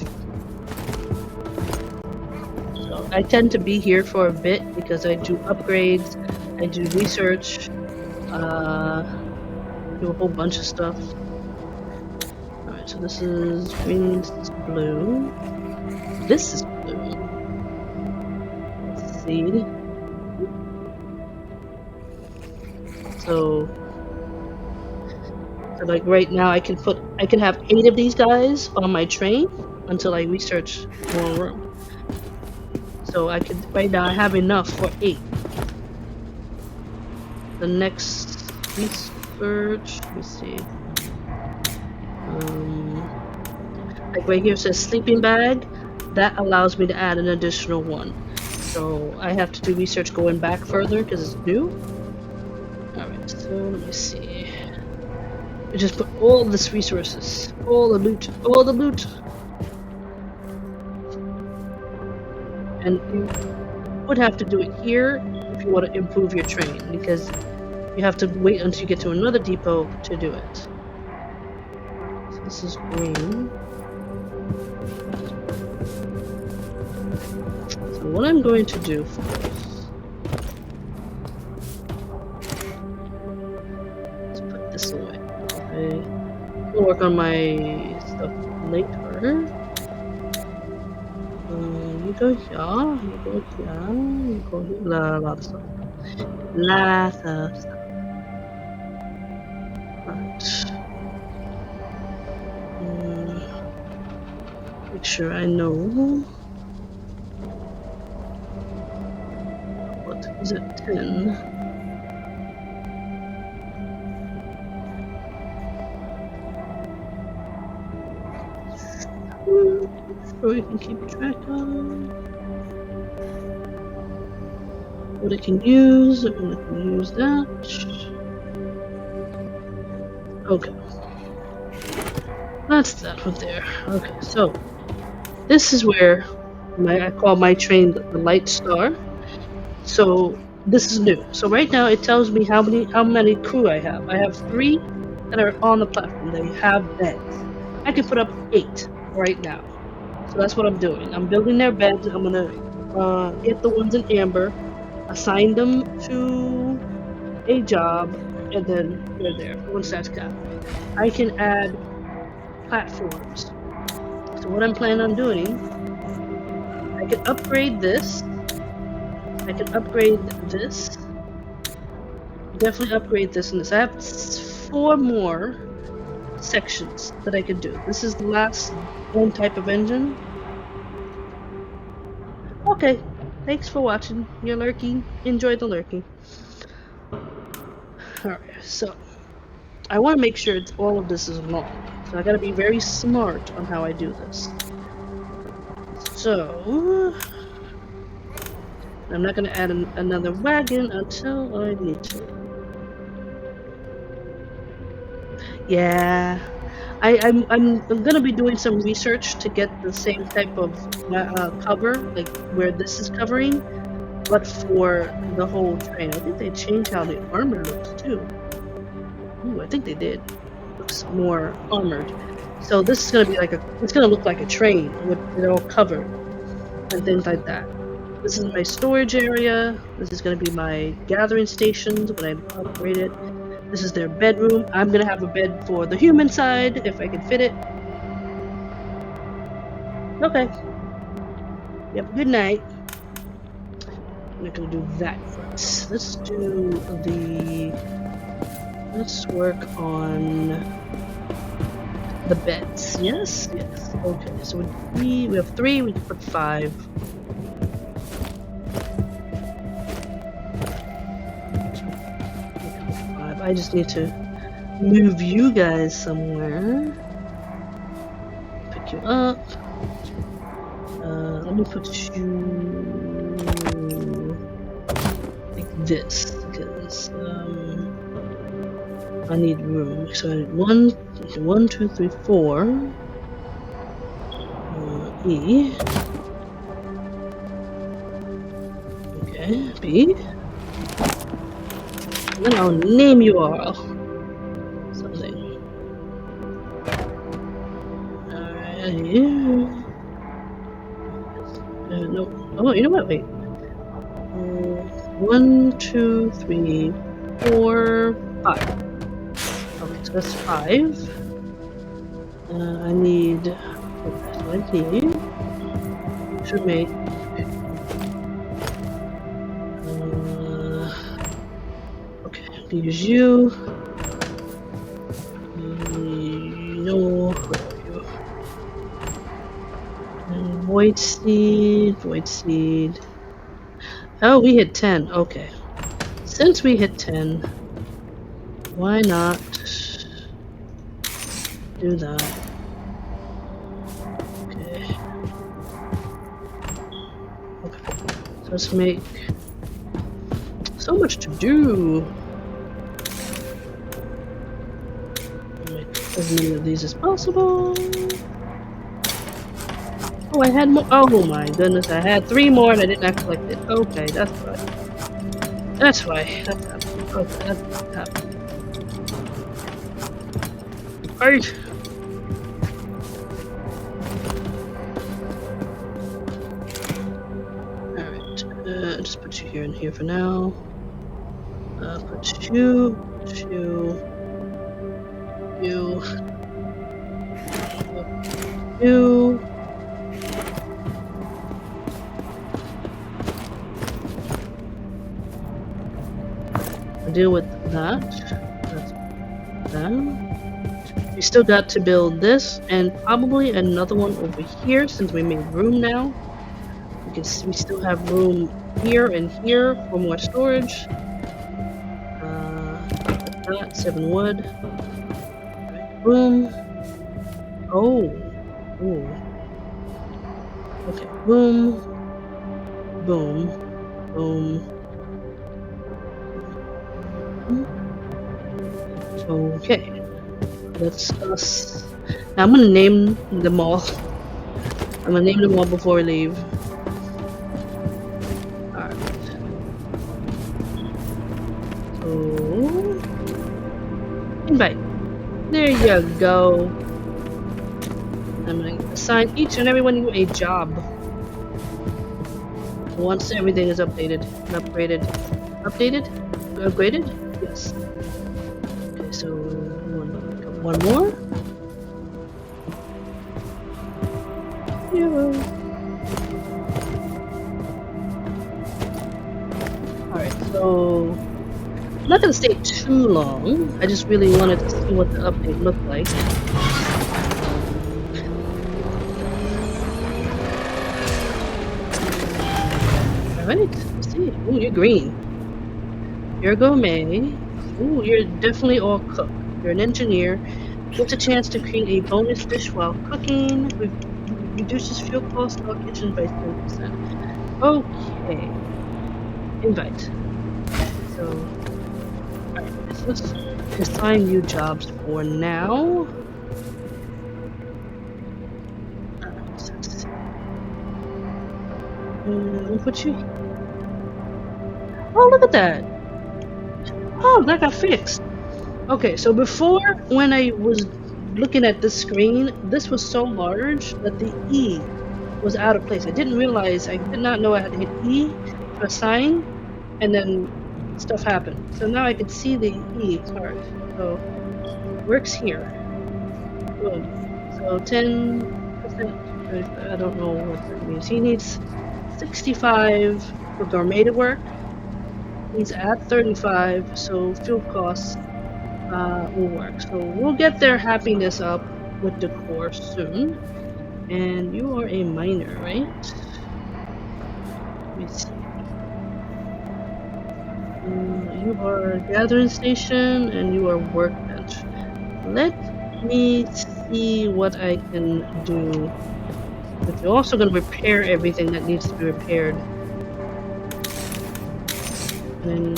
S2: So I tend to be here for a bit because I do upgrades, I do research, do a whole bunch of stuff. All right, so this is green, this is blue, this is blue. Seed. So like right now, I can have 8 of these guys on my train until I research more room. So right now I have enough for 8. The next research, let me see. Like right here it says sleeping bag. That allows me to add an additional one. So I have to do research going back further because it's new. Alright, so let me see. I just put all this resources, all the loot. And you would have to do it here if you want to improve your train, because you have to wait until you get to another depot to do it. So this is green. So what I'm going to do first, let's put this away. Okay. I'll work on my stuff later. You go here, you go here, you go here. Lot of stuff. Lots of stuff. Right. Make sure I know what is it, 10. So we can keep track of what it can use, and it can use that. Okay. That's that one there. Okay, so this is where I call my train the light star. So this is new. So right now it tells me how many crew I have. I have 3 that are on the platform. They have beds. I can put up 8 right now. So that's what I'm doing. I'm building their beds. I'm gonna get the ones in amber, assign them to a job, and then they're there. Once that's got, I can add platforms. So what I'm planning on doing, I can upgrade this. I can upgrade this. Definitely upgrade this and this. I have 4 more sections that I could do. This is the last one type of engine. Okay, thanks for watching. You're lurking. Enjoy the lurking. Alright, so I want to make sure all of this is long. So I gotta be very smart on how I do this. So I'm not gonna add another wagon until I need to. Yeah, I'm gonna be doing some research to get the same type of cover, like where this is covering, but for the whole train. I think they changed how the armor looks too. Ooh, I think they did. Looks more armored. So this is gonna be like it's gonna look like a train with it all covered and things like that. This is my storage area. This is gonna be my gathering stations when I upgrade it. This is their bedroom. I'm gonna have a bed for the human side if I can fit it. Okay. Yep. Good night. I'm not gonna do that first. Let's work on the beds. Yes. Yes. Okay. So we have 3. We can put 5. I just need to move you guys somewhere. Pick you up. Let me put you like this because I need room. So I need 1, 2, 3, 4. E. Okay, B. And then I'll name you all something. Alright. No. Oh, you know what? Wait. 1, 2, 3, 4, 5. Okay, so that's 5. I need. Okay, so I need to make. Okay, use you. No, void seed, void seed. Oh, we hit 10. Okay. Since we hit 10, why not do that? Okay. Okay. So let's make so much to do. Make as many of these as possible. Oh, I had more. Oh my goodness, I had 3 more and I did not collect it. Okay, that's why. That's why. That's happening. Okay, that's happening. Right. Alright, just put you here and here for now. Put you. Deal with that. That's that. We still got to build this and probably another one over here since we made room now. We still have room here and here for more storage. That 7 wood. Right, boom. Oh. Ooh. Okay. Boom. Boom. Boom. Okay. That's us. Now I'm gonna name them all. I'm gonna name them all before we leave. Alright. So invite. There you go. I'm gonna assign each and every one of you a job. once everything is updated and upgraded. Updated? Upgraded? Yes. Okay, so one more. Yeah. Alright, so I'm not gonna stay too long. I just really wanted to see what the update looked like. Alright, let's see. Ooh, you're green. You're a gourmet. Ooh, you're definitely all cook. You're an engineer. Gives a chance to create a bonus dish while cooking. Reduces fuel costs in our kitchen by 30%. Okay. Invite. So, alright, let's assign you jobs for now. We'll put you. Oh, look at that! Oh, that got fixed. Okay, so before, when I was looking at this screen, this was so large that the E was out of place. I didn't realize, I did not know I had to hit E to assign, and then stuff happened. So now I can see the E part. So, works here. Boom. So 10%, I don't know what that means. He needs 65 for gourmet to work. He's at 35, so fuel costs will work. So we'll get their happiness up with decor soon. And you are a miner, right? Let me see. You are gathering station and you are workbench. Let me see what I can do. But you're also going to repair everything that needs to be repaired. And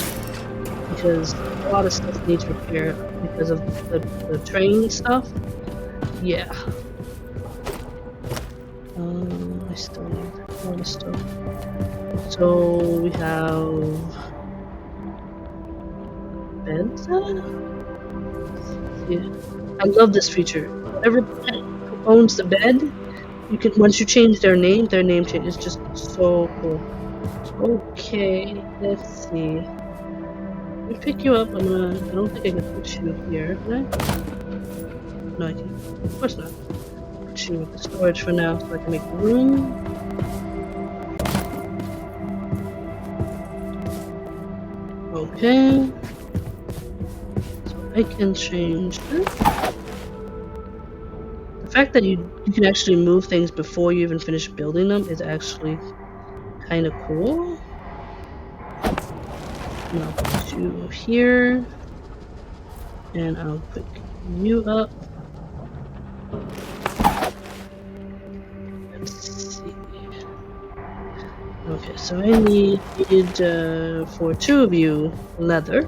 S2: because a lot of stuff needs repair because of the train stuff. Yeah. I still need a lot of stuff. So we have beds. Yeah. I love this feature. Whatever pet owns the bed, you can once you change their name change is just so cool. Okay, let's see. Let me pick you up. I don't think I can put you here, can I? No, I can't. Of course not. Put you with the storage for now so I can make room. Okay. So I can change that. The fact that you can actually move things before you even finish building them is actually kind of cool. And I'll put you here. And I'll pick you up. Let's see. Okay, so I need for two of you leather.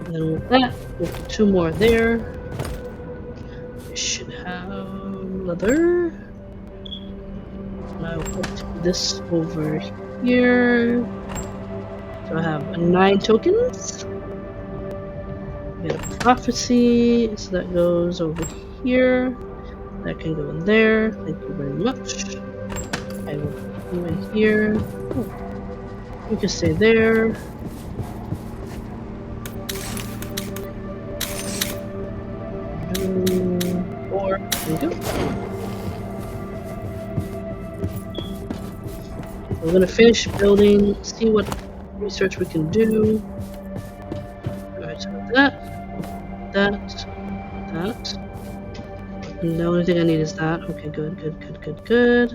S2: And then with that, we'll put two more there. We should have leather. And I'll put this over here. So I have 9 tokens. We got a prophecy, so that goes over here. That can go in there. Thank you very much. I will put you in here. Oh, you can stay there. Or there we go. We're gonna finish building, see what research we can do. Alright, so that. And the only thing I need is that. Okay, good. Okay. Okay.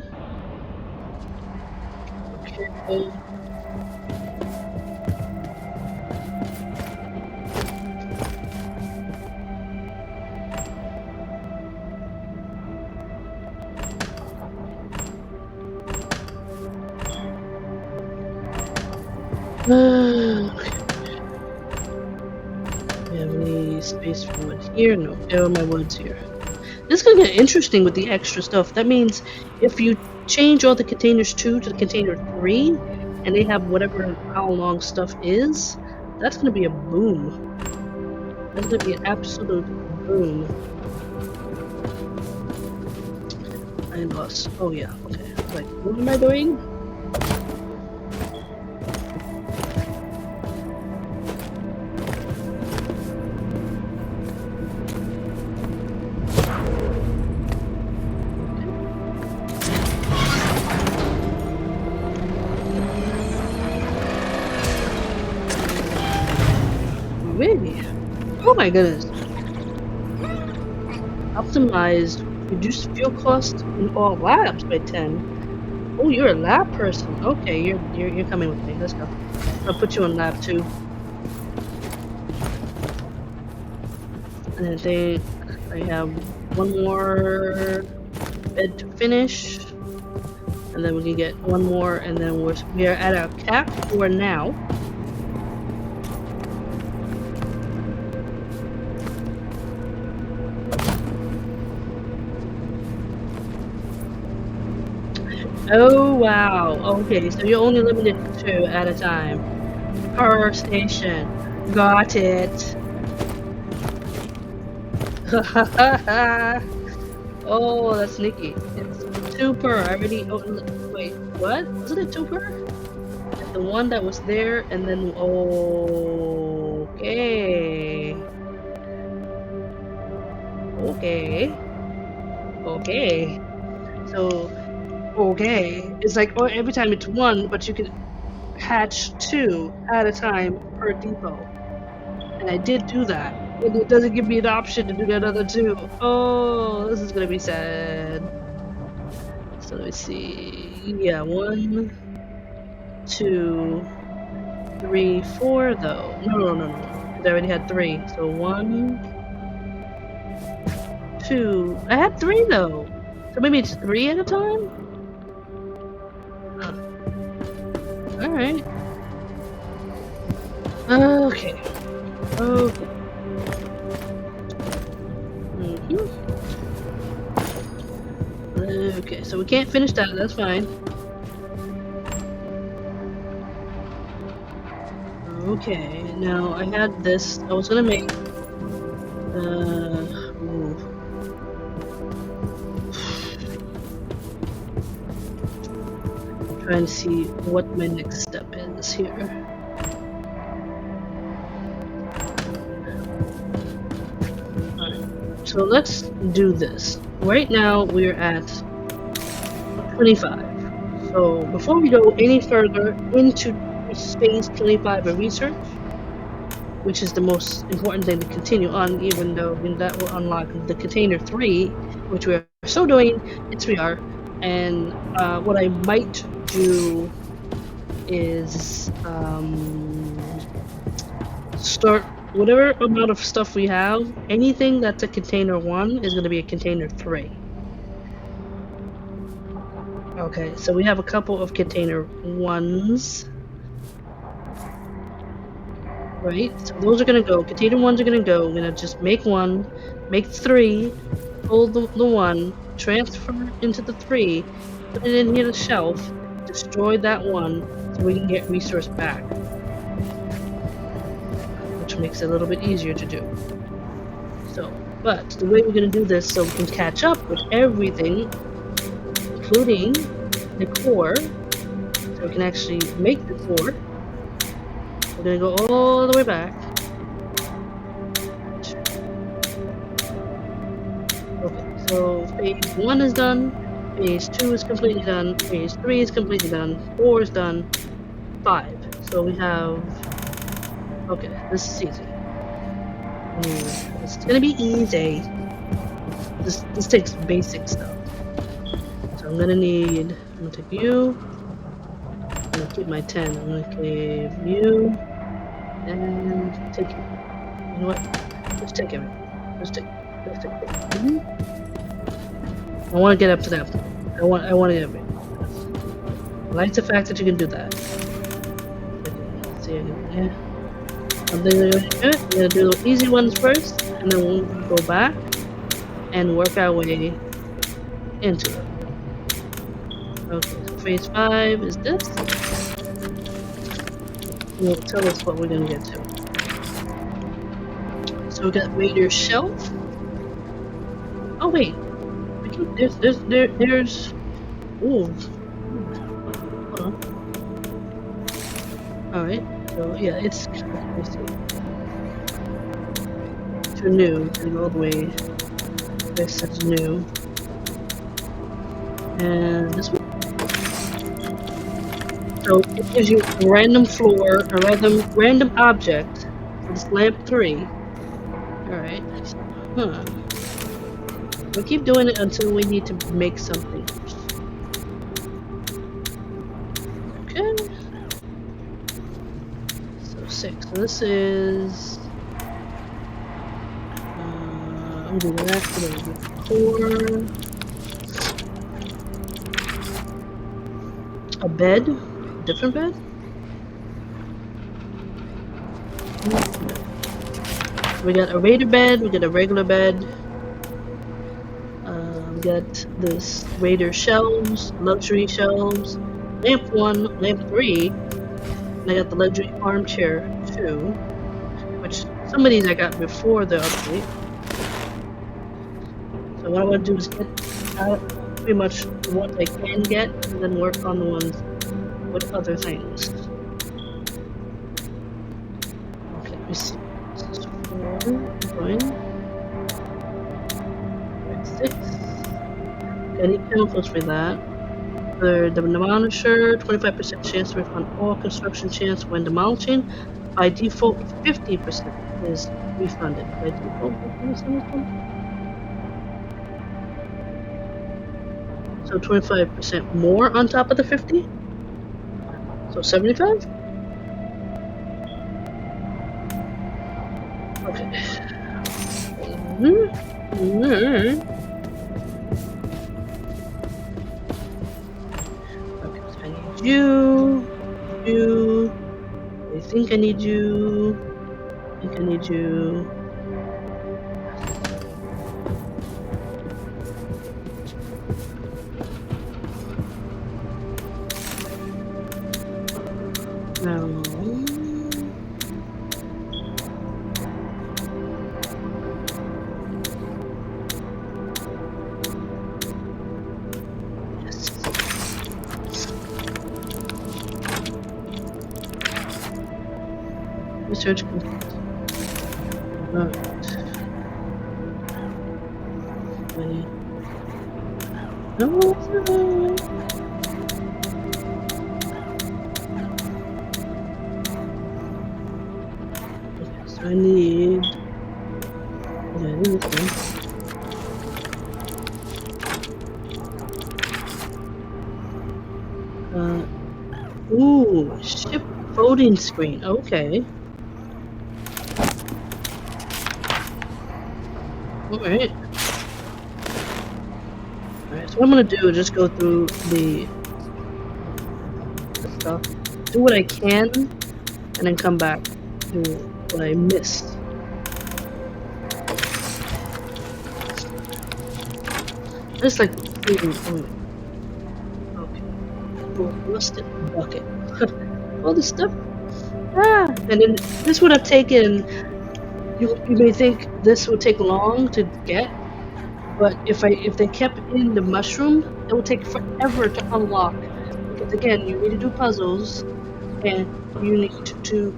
S2: We have any space for wood here? No, there are my woods here. This is gonna get interesting with the extra stuff. That means if you change all the containers 2 to the container 3, and they have whatever how long stuff is, that's gonna be a boom. That's gonna be an absolute boom. I lost. Oh yeah. Okay. Like, what am I doing? my goodness. Optimize reduce fuel cost in all labs by 10. Oh, you're a lab person. Okay, you're coming with me. Let's go. I'll put you on lab 2. And I think I have one more bed to finish. And then we can get one more, and then we are at our cap for now. Oh wow. Okay, so you're only limited to 2 at a time per station. Got it. Oh, that's sneaky. It's 2 per. I already. Oh, wait. What? Wasn't it 2 per? The one that was there, and then okay. Okay. So okay, it's like every time it's 1, but you can hatch 2 at a time per depot. And I did do that, and it doesn't give me an option to do that other 2. Oh, this is gonna be sad. So let me see. Yeah, 1, 2, 3, 4 though. No. I already had 3. So 1, 2. I had 3 though. So maybe it's 3 at a time? Alright. Okay. Okay. Okay, so we can't finish that, that's fine. Okay, now I had this, I was gonna make, trying to see what my next step is here. Alright, so let's do this. Right now we're at 25. So before we go any further into phase 25 of research, which is the most important thing to continue on, even though that will unlock the container 3, which we are still doing, it's we are. And what I might do is start whatever amount of stuff we have, anything that's a container 1 is going to be a container 3. Okay, so we have a couple of container 1s. Right, so those are gonna go. Container 1s are gonna go. We're gonna just make 1, make 3, pull the 1, transfer into the 3, put it in here the shelf, destroy that 1, so we can get resource back. Which makes it a little bit easier to do. So, but the way we're gonna do this so we can catch up with everything, including the core, so we can actually make the core. We're gonna go all the way back. Okay, so phase 1 is done, phase 2 is completely done, phase 3 is completely done, 4 is done, 5. So we have. Okay, this is easy. It's gonna be easy. This takes basic stuff. So I'm gonna take you. I'm gonna keep my 10. I'm gonna give you. And take it. You know what? Let's take everything. Let's take it. I want to get up to that point. I want to get up. I like the fact that you can do that. Okay, let's see, yeah. I'm gonna do the easy ones first, and then we'll go back and work our way into it. Okay, so phase 5 is this. Will tell us what we're gonna get to. So we got Raider Shelf. Oh wait, there's. Ooh. Hold on. All right. So yeah, it's. Let's see. To new, and all the way. This is new. And this one. So it gives you a random floor, a random object for this lamp 3. Huh. We keep doing it until we need to make something. Okay. So 6. So this is. I'll do that. So that'll be 4. A bed. Different bed. We got a raider bed. We got a regular bed. We got this raider shelves, luxury shelves, lamp 1, lamp 3. And I got the luxury armchair 2, which some of these I got before the update. So what I want to do is get out pretty much what I can get, and then work on the ones with other things. Okay, let me see. This is 4. Fine. 6. I need chemicals for that. The demolisher, 25% chance to refund all construction chance when demolishing. By default, 50% is refunded. By default, 50% is refunded. So 25% more on top of the 50? So 75? Okay. Okay, so I need you. I think I need you. I think I need you. Now. Research complete. Right. No. Okay, so I need. Yeah, I need this one. Ooh, ship folding screen. Okay. Alright. Alright, so what I'm gonna do is just go through the stuff, do what I can, and then come back to what I missed. Just like, okay. Oh, rusted bucket. All this stuff. And then this would have taken. You may think this would take long to get, but if they kept in the mushroom, it would take forever to unlock. Because again, you need to do puzzles, and you need to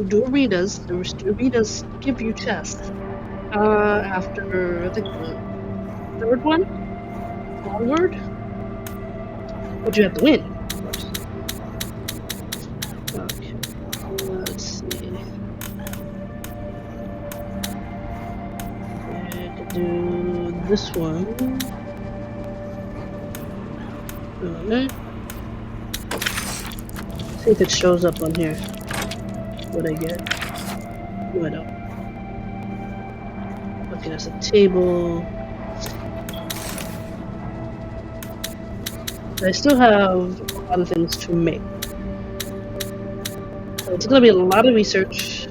S2: do arenas. The arenas give you chests. After I think the third one onward, but you have to win, of course. Okay, let's see. I could do this one. Alright. See if it shows up on here. What I get. No, I don't. Okay, that's a table. I still have a lot of things to make. So it's gonna be a lot of research.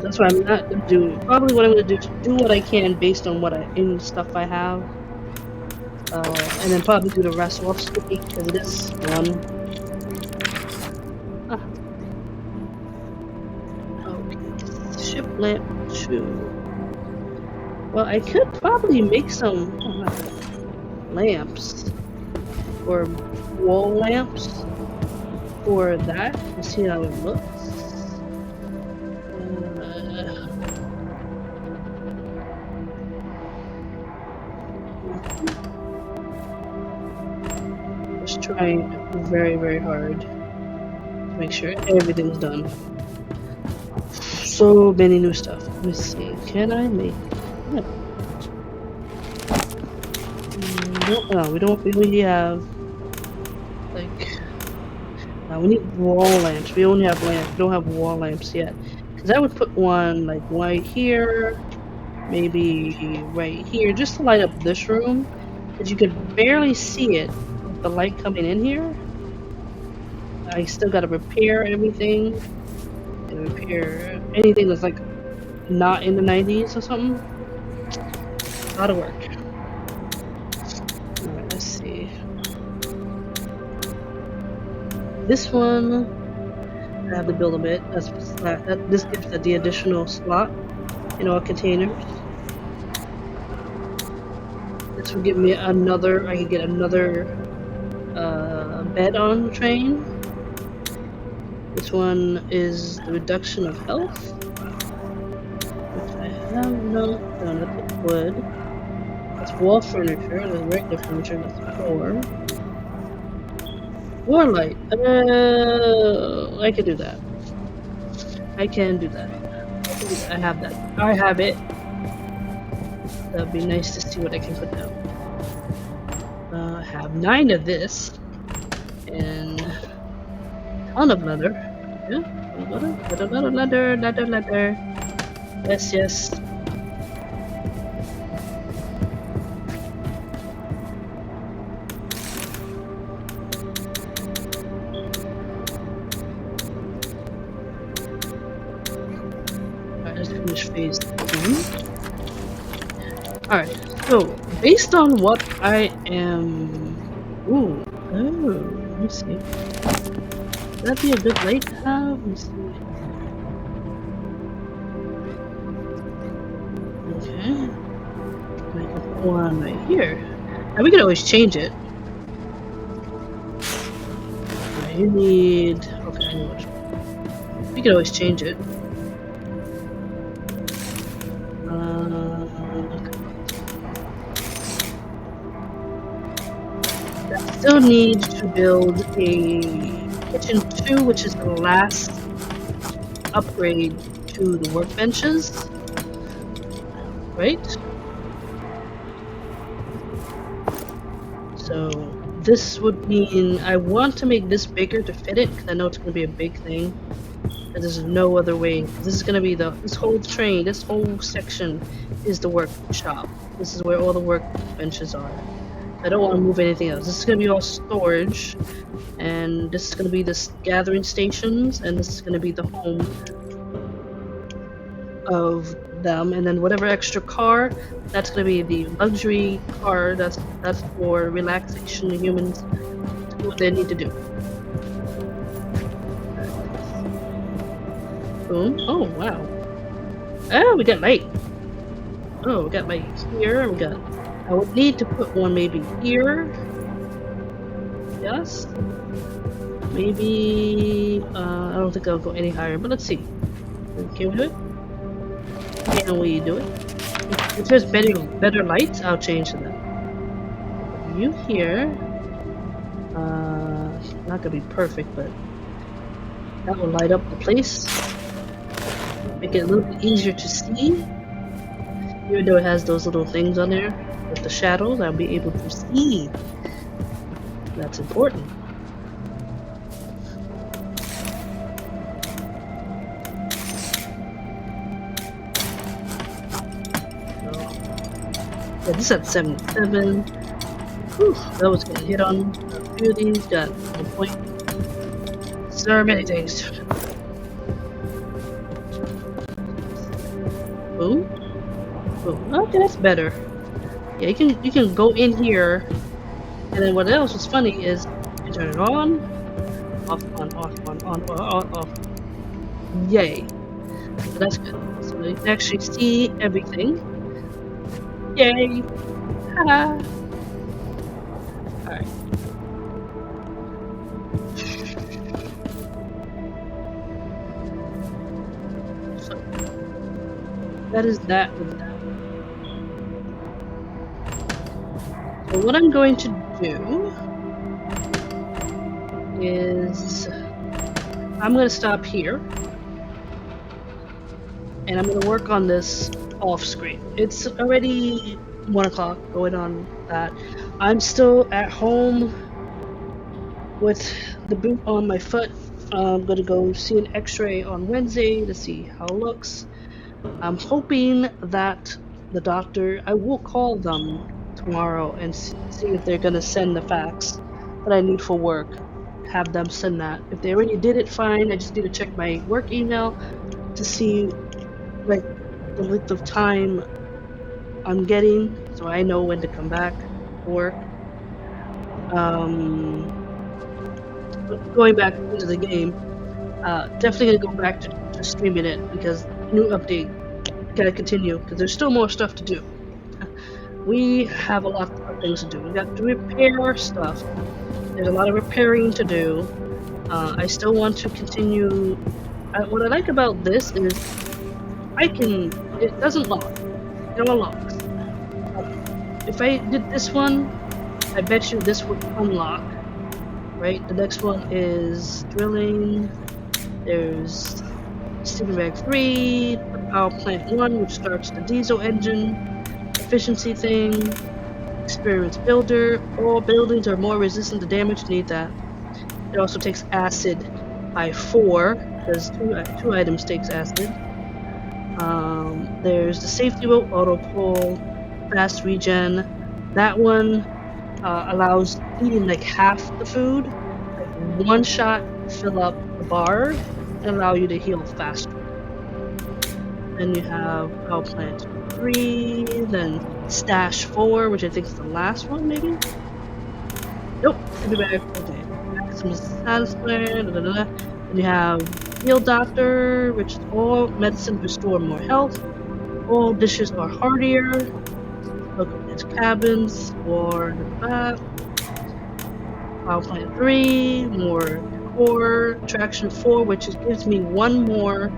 S2: That's why I'm not gonna do. Probably what I'm gonna do is do what I can based on what stuff I have, and then probably do the rest off screen because it is fun. Okay, ship lamp 2. Well, I could probably make some lamps or wall lamps for that. Let's see how it looks. Just trying very, very hard to make sure everything's done. so many new stuff. Let me see. Can I make? Yeah. No, we don't. We only have like. Now we need wall lamps. We only have lamps. We don't have wall lamps yet. Because I would put one like right here, maybe right here, just to light up this room. Because you could barely see it with the light coming in here. I still got to repair everything and repair anything that's like not in the 90s or something. A lot of work. All right, let's see. This one I have to build a bit. This gives the additional slot in our containers. This will give me another. I can get another bed on the train. This one is the reduction of health, which I have not done. That's wood. That's wall furniture. That's regular furniture. That's 4. More light. I can do that. I can do that. I have that. I have it. That'd be nice to see what I can put down. I have 9 of this and a ton of leather. Yeah, leather. Yes. Alright, let's finish phase 2. Alright, so based on what I am. Let me see. Would that be a good light to have? Let me see. Okay. I can put one right here. Now we can always change it. Alright, you need. Okay, I know what. We can always change it. Still need to build a kitchen 2, which is the last upgrade to the workbenches, right? So this would mean I want to make this bigger to fit it, because I know it's going to be a big thing. And there's no other way. This is going to be this whole train, this whole section is the workshop. This is where all the workbenches are. I don't want to move anything else. This is going to be all storage, and this is going to be the gathering stations, and this is going to be the home of them. And then whatever extra car, that's going to be the luxury car. That's for relaxation. The humans do what they need to do. Boom. Oh wow. Oh, we got light. Oh, we got light here. We got. I would need to put one maybe here. Yes. Maybe. I don't think I'll go any higher, but let's see. Can we do it? Can we do it? If there's better lights, I'll change to them. You here. Not gonna be perfect, but that will light up the place. Make it a little bit easier to see. Even though it has those little things on there with the shadows, I'll be able to see. That's important. Yeah, this is at 77. Whew, that was getting hit on. A few of these got the point. There are many things. Boom. Boom. Okay, that's better. Yeah, you can go in here, and then what else was funny is you turn it on, off, off. Yay. So that's good. So you can actually see everything. Yay. Haha. Alright. So that is that with that. So what I'm going to do is I'm going to stop here. and I'm gonna work on this off screen. It's already 1 o'clock, going on that. I'm still at home with the boot on my foot. I'm gonna go see an X-ray on Wednesday to see how it looks. I'm hoping that the doctor. I will call them tomorrow and see if they're gonna send the fax that I need for work. Have them send that. If they already did it, fine. I just need to check my work email to see like the length of time I'm getting, so I know when to come back to work. Um, Going back into the game, definitely gonna go back to streaming it because new update. Gotta continue because there's still more stuff to do. We have a lot of things to do. We got to repair stuff. There's a lot of repairing to do. I still want to continue. What I like about this is I can. It doesn't lock. It unlocks. If I did this one, I bet you this would unlock. Right. The next one is drilling. There's sleeping bag 3, the power plant 1, which starts the diesel engine, efficiency thing, experience builder. All buildings are more resistant to damage. Need that. It also takes acid by 4 because two items takes acid. There's the safety boat, auto pull, fast regen. That one allows eating like half the food, like one shot to fill up the bar and allow you to heal faster. Then you have power plant 3, then stash 4, which I think is the last one, maybe? Nope, sleeping bag, okay. Maximum satisfied, da, da, da, da. Then you have heal doctor, which is all medicine restore more health. All dishes are hardier. Look at these cabins, or power plant 3, more decor, traction 4, which gives me one more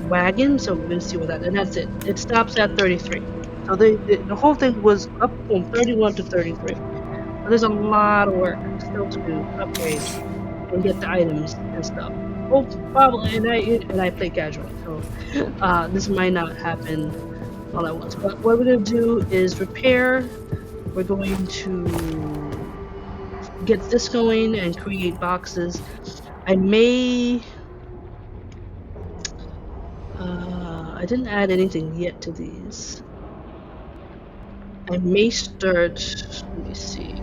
S2: wagon, so we're gonna see what that, and that's it. It stops at 33. So the whole thing was up from 31 to 33. But there's a lot of work still to do, upgrade, and get the items and stuff. Oh, probably, and I play casual, so this might not happen all at once. But what we're gonna do is repair. We're going to get this going and create boxes. I may. I didn't add anything yet to these. I may start. Let me see.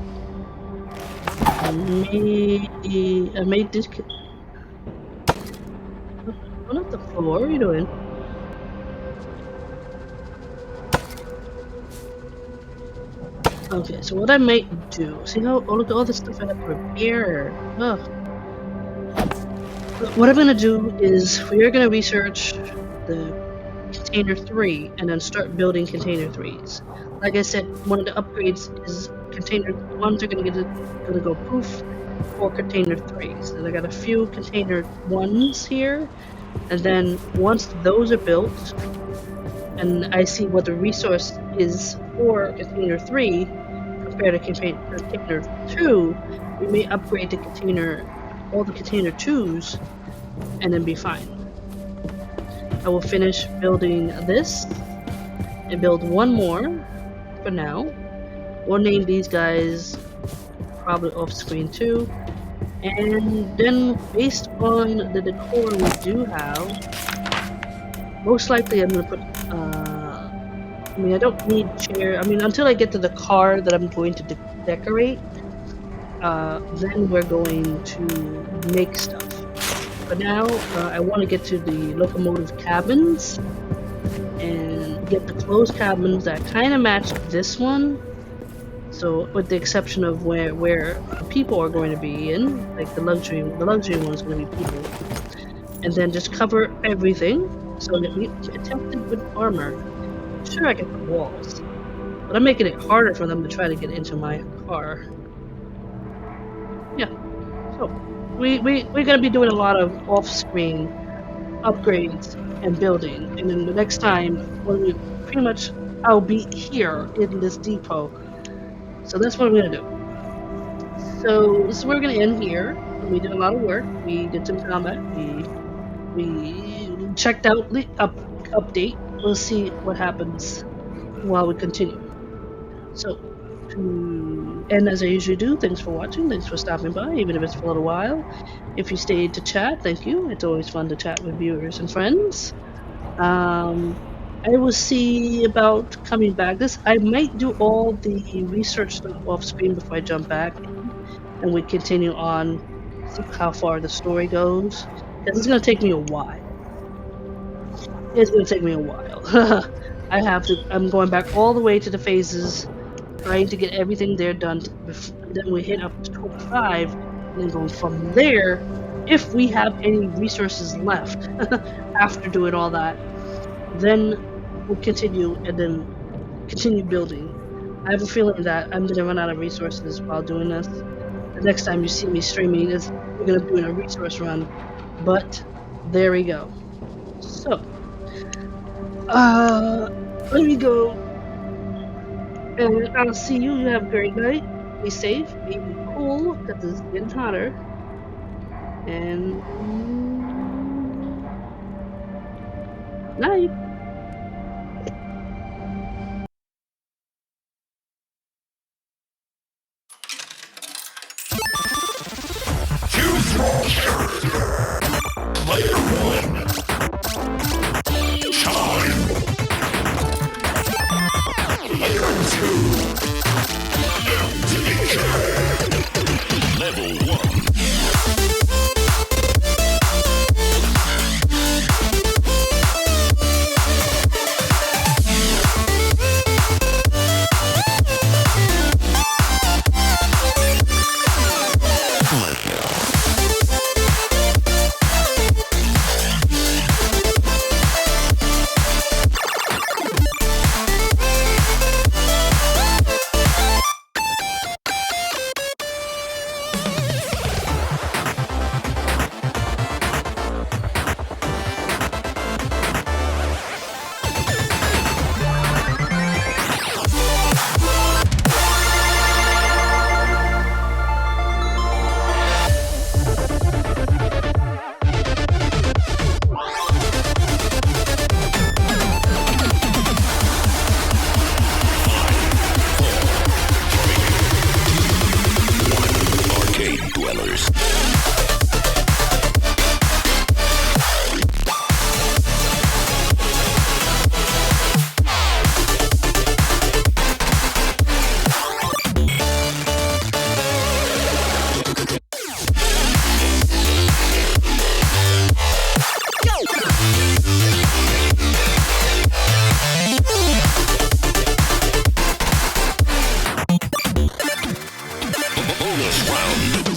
S2: I may oh, not the floor. What are you doing? Okay, so what I might do. See how look at all the stuff I have to repair. Ugh. What I'm gonna do is we are gonna research the container 3 and then start building container 3s. Like I said, one of the upgrades is container 1s are gonna go poof for container 3s. And I got a few container 1s here, and then once those are built and I see what the resource is for container 3 compared to container 2, we may upgrade all the container 2s and then be fine. I will finish building this and build one more for now. We'll name these guys probably off screen too. And then based on the decor we do have, most likely I'm gonna put I mean I don't need chair. I mean until I get to the car that I'm going to decorate, then we're going to make stuff. But now I want to get to the locomotive cabins and get the closed cabins that kind of match this one. So with the exception of where people are going to be in, like the luxury one is going to be people, and then just cover everything so that we protected with armor. Sure, I can put walls, but I'm making it harder for them to try to get into my car. Yeah, so we're gonna be doing a lot of off-screen upgrades and building, and then the next time when we pretty much I'll be here in this depot. So that's what I'm gonna do. So this is where we're gonna end here. We did a lot of work. We did some combat. We checked out update. We'll see what happens while we continue. So, and as I usually do, thanks for watching. Thanks for stopping by, even if it's for a little while. If you stayed to chat, thank you. It's always fun to chat with viewers and friends. Um, I will see about coming back. This I might do all the research stuff off screen before I jump back, and we continue on, see how far the story goes. Because it's gonna take me a while. It's gonna take me a while. I have to. I'm going back all the way to the phases, trying to get everything there done. Then we hit up to 25, and then going from there. If we have any resources left after doing all that, then we'll continue and then continue building. I have a feeling that I'm gonna run out of resources while doing this. The next time you see me streaming is we're gonna do a resource run. But there we go. So uh let me go and I'll see you. You have a great night. Be safe, be cool, because it's getting hotter. And night.
S3: Choose your character. Player 1. Time. Player 2. MTK. Level 1. Arcade dwellers. Bonus round.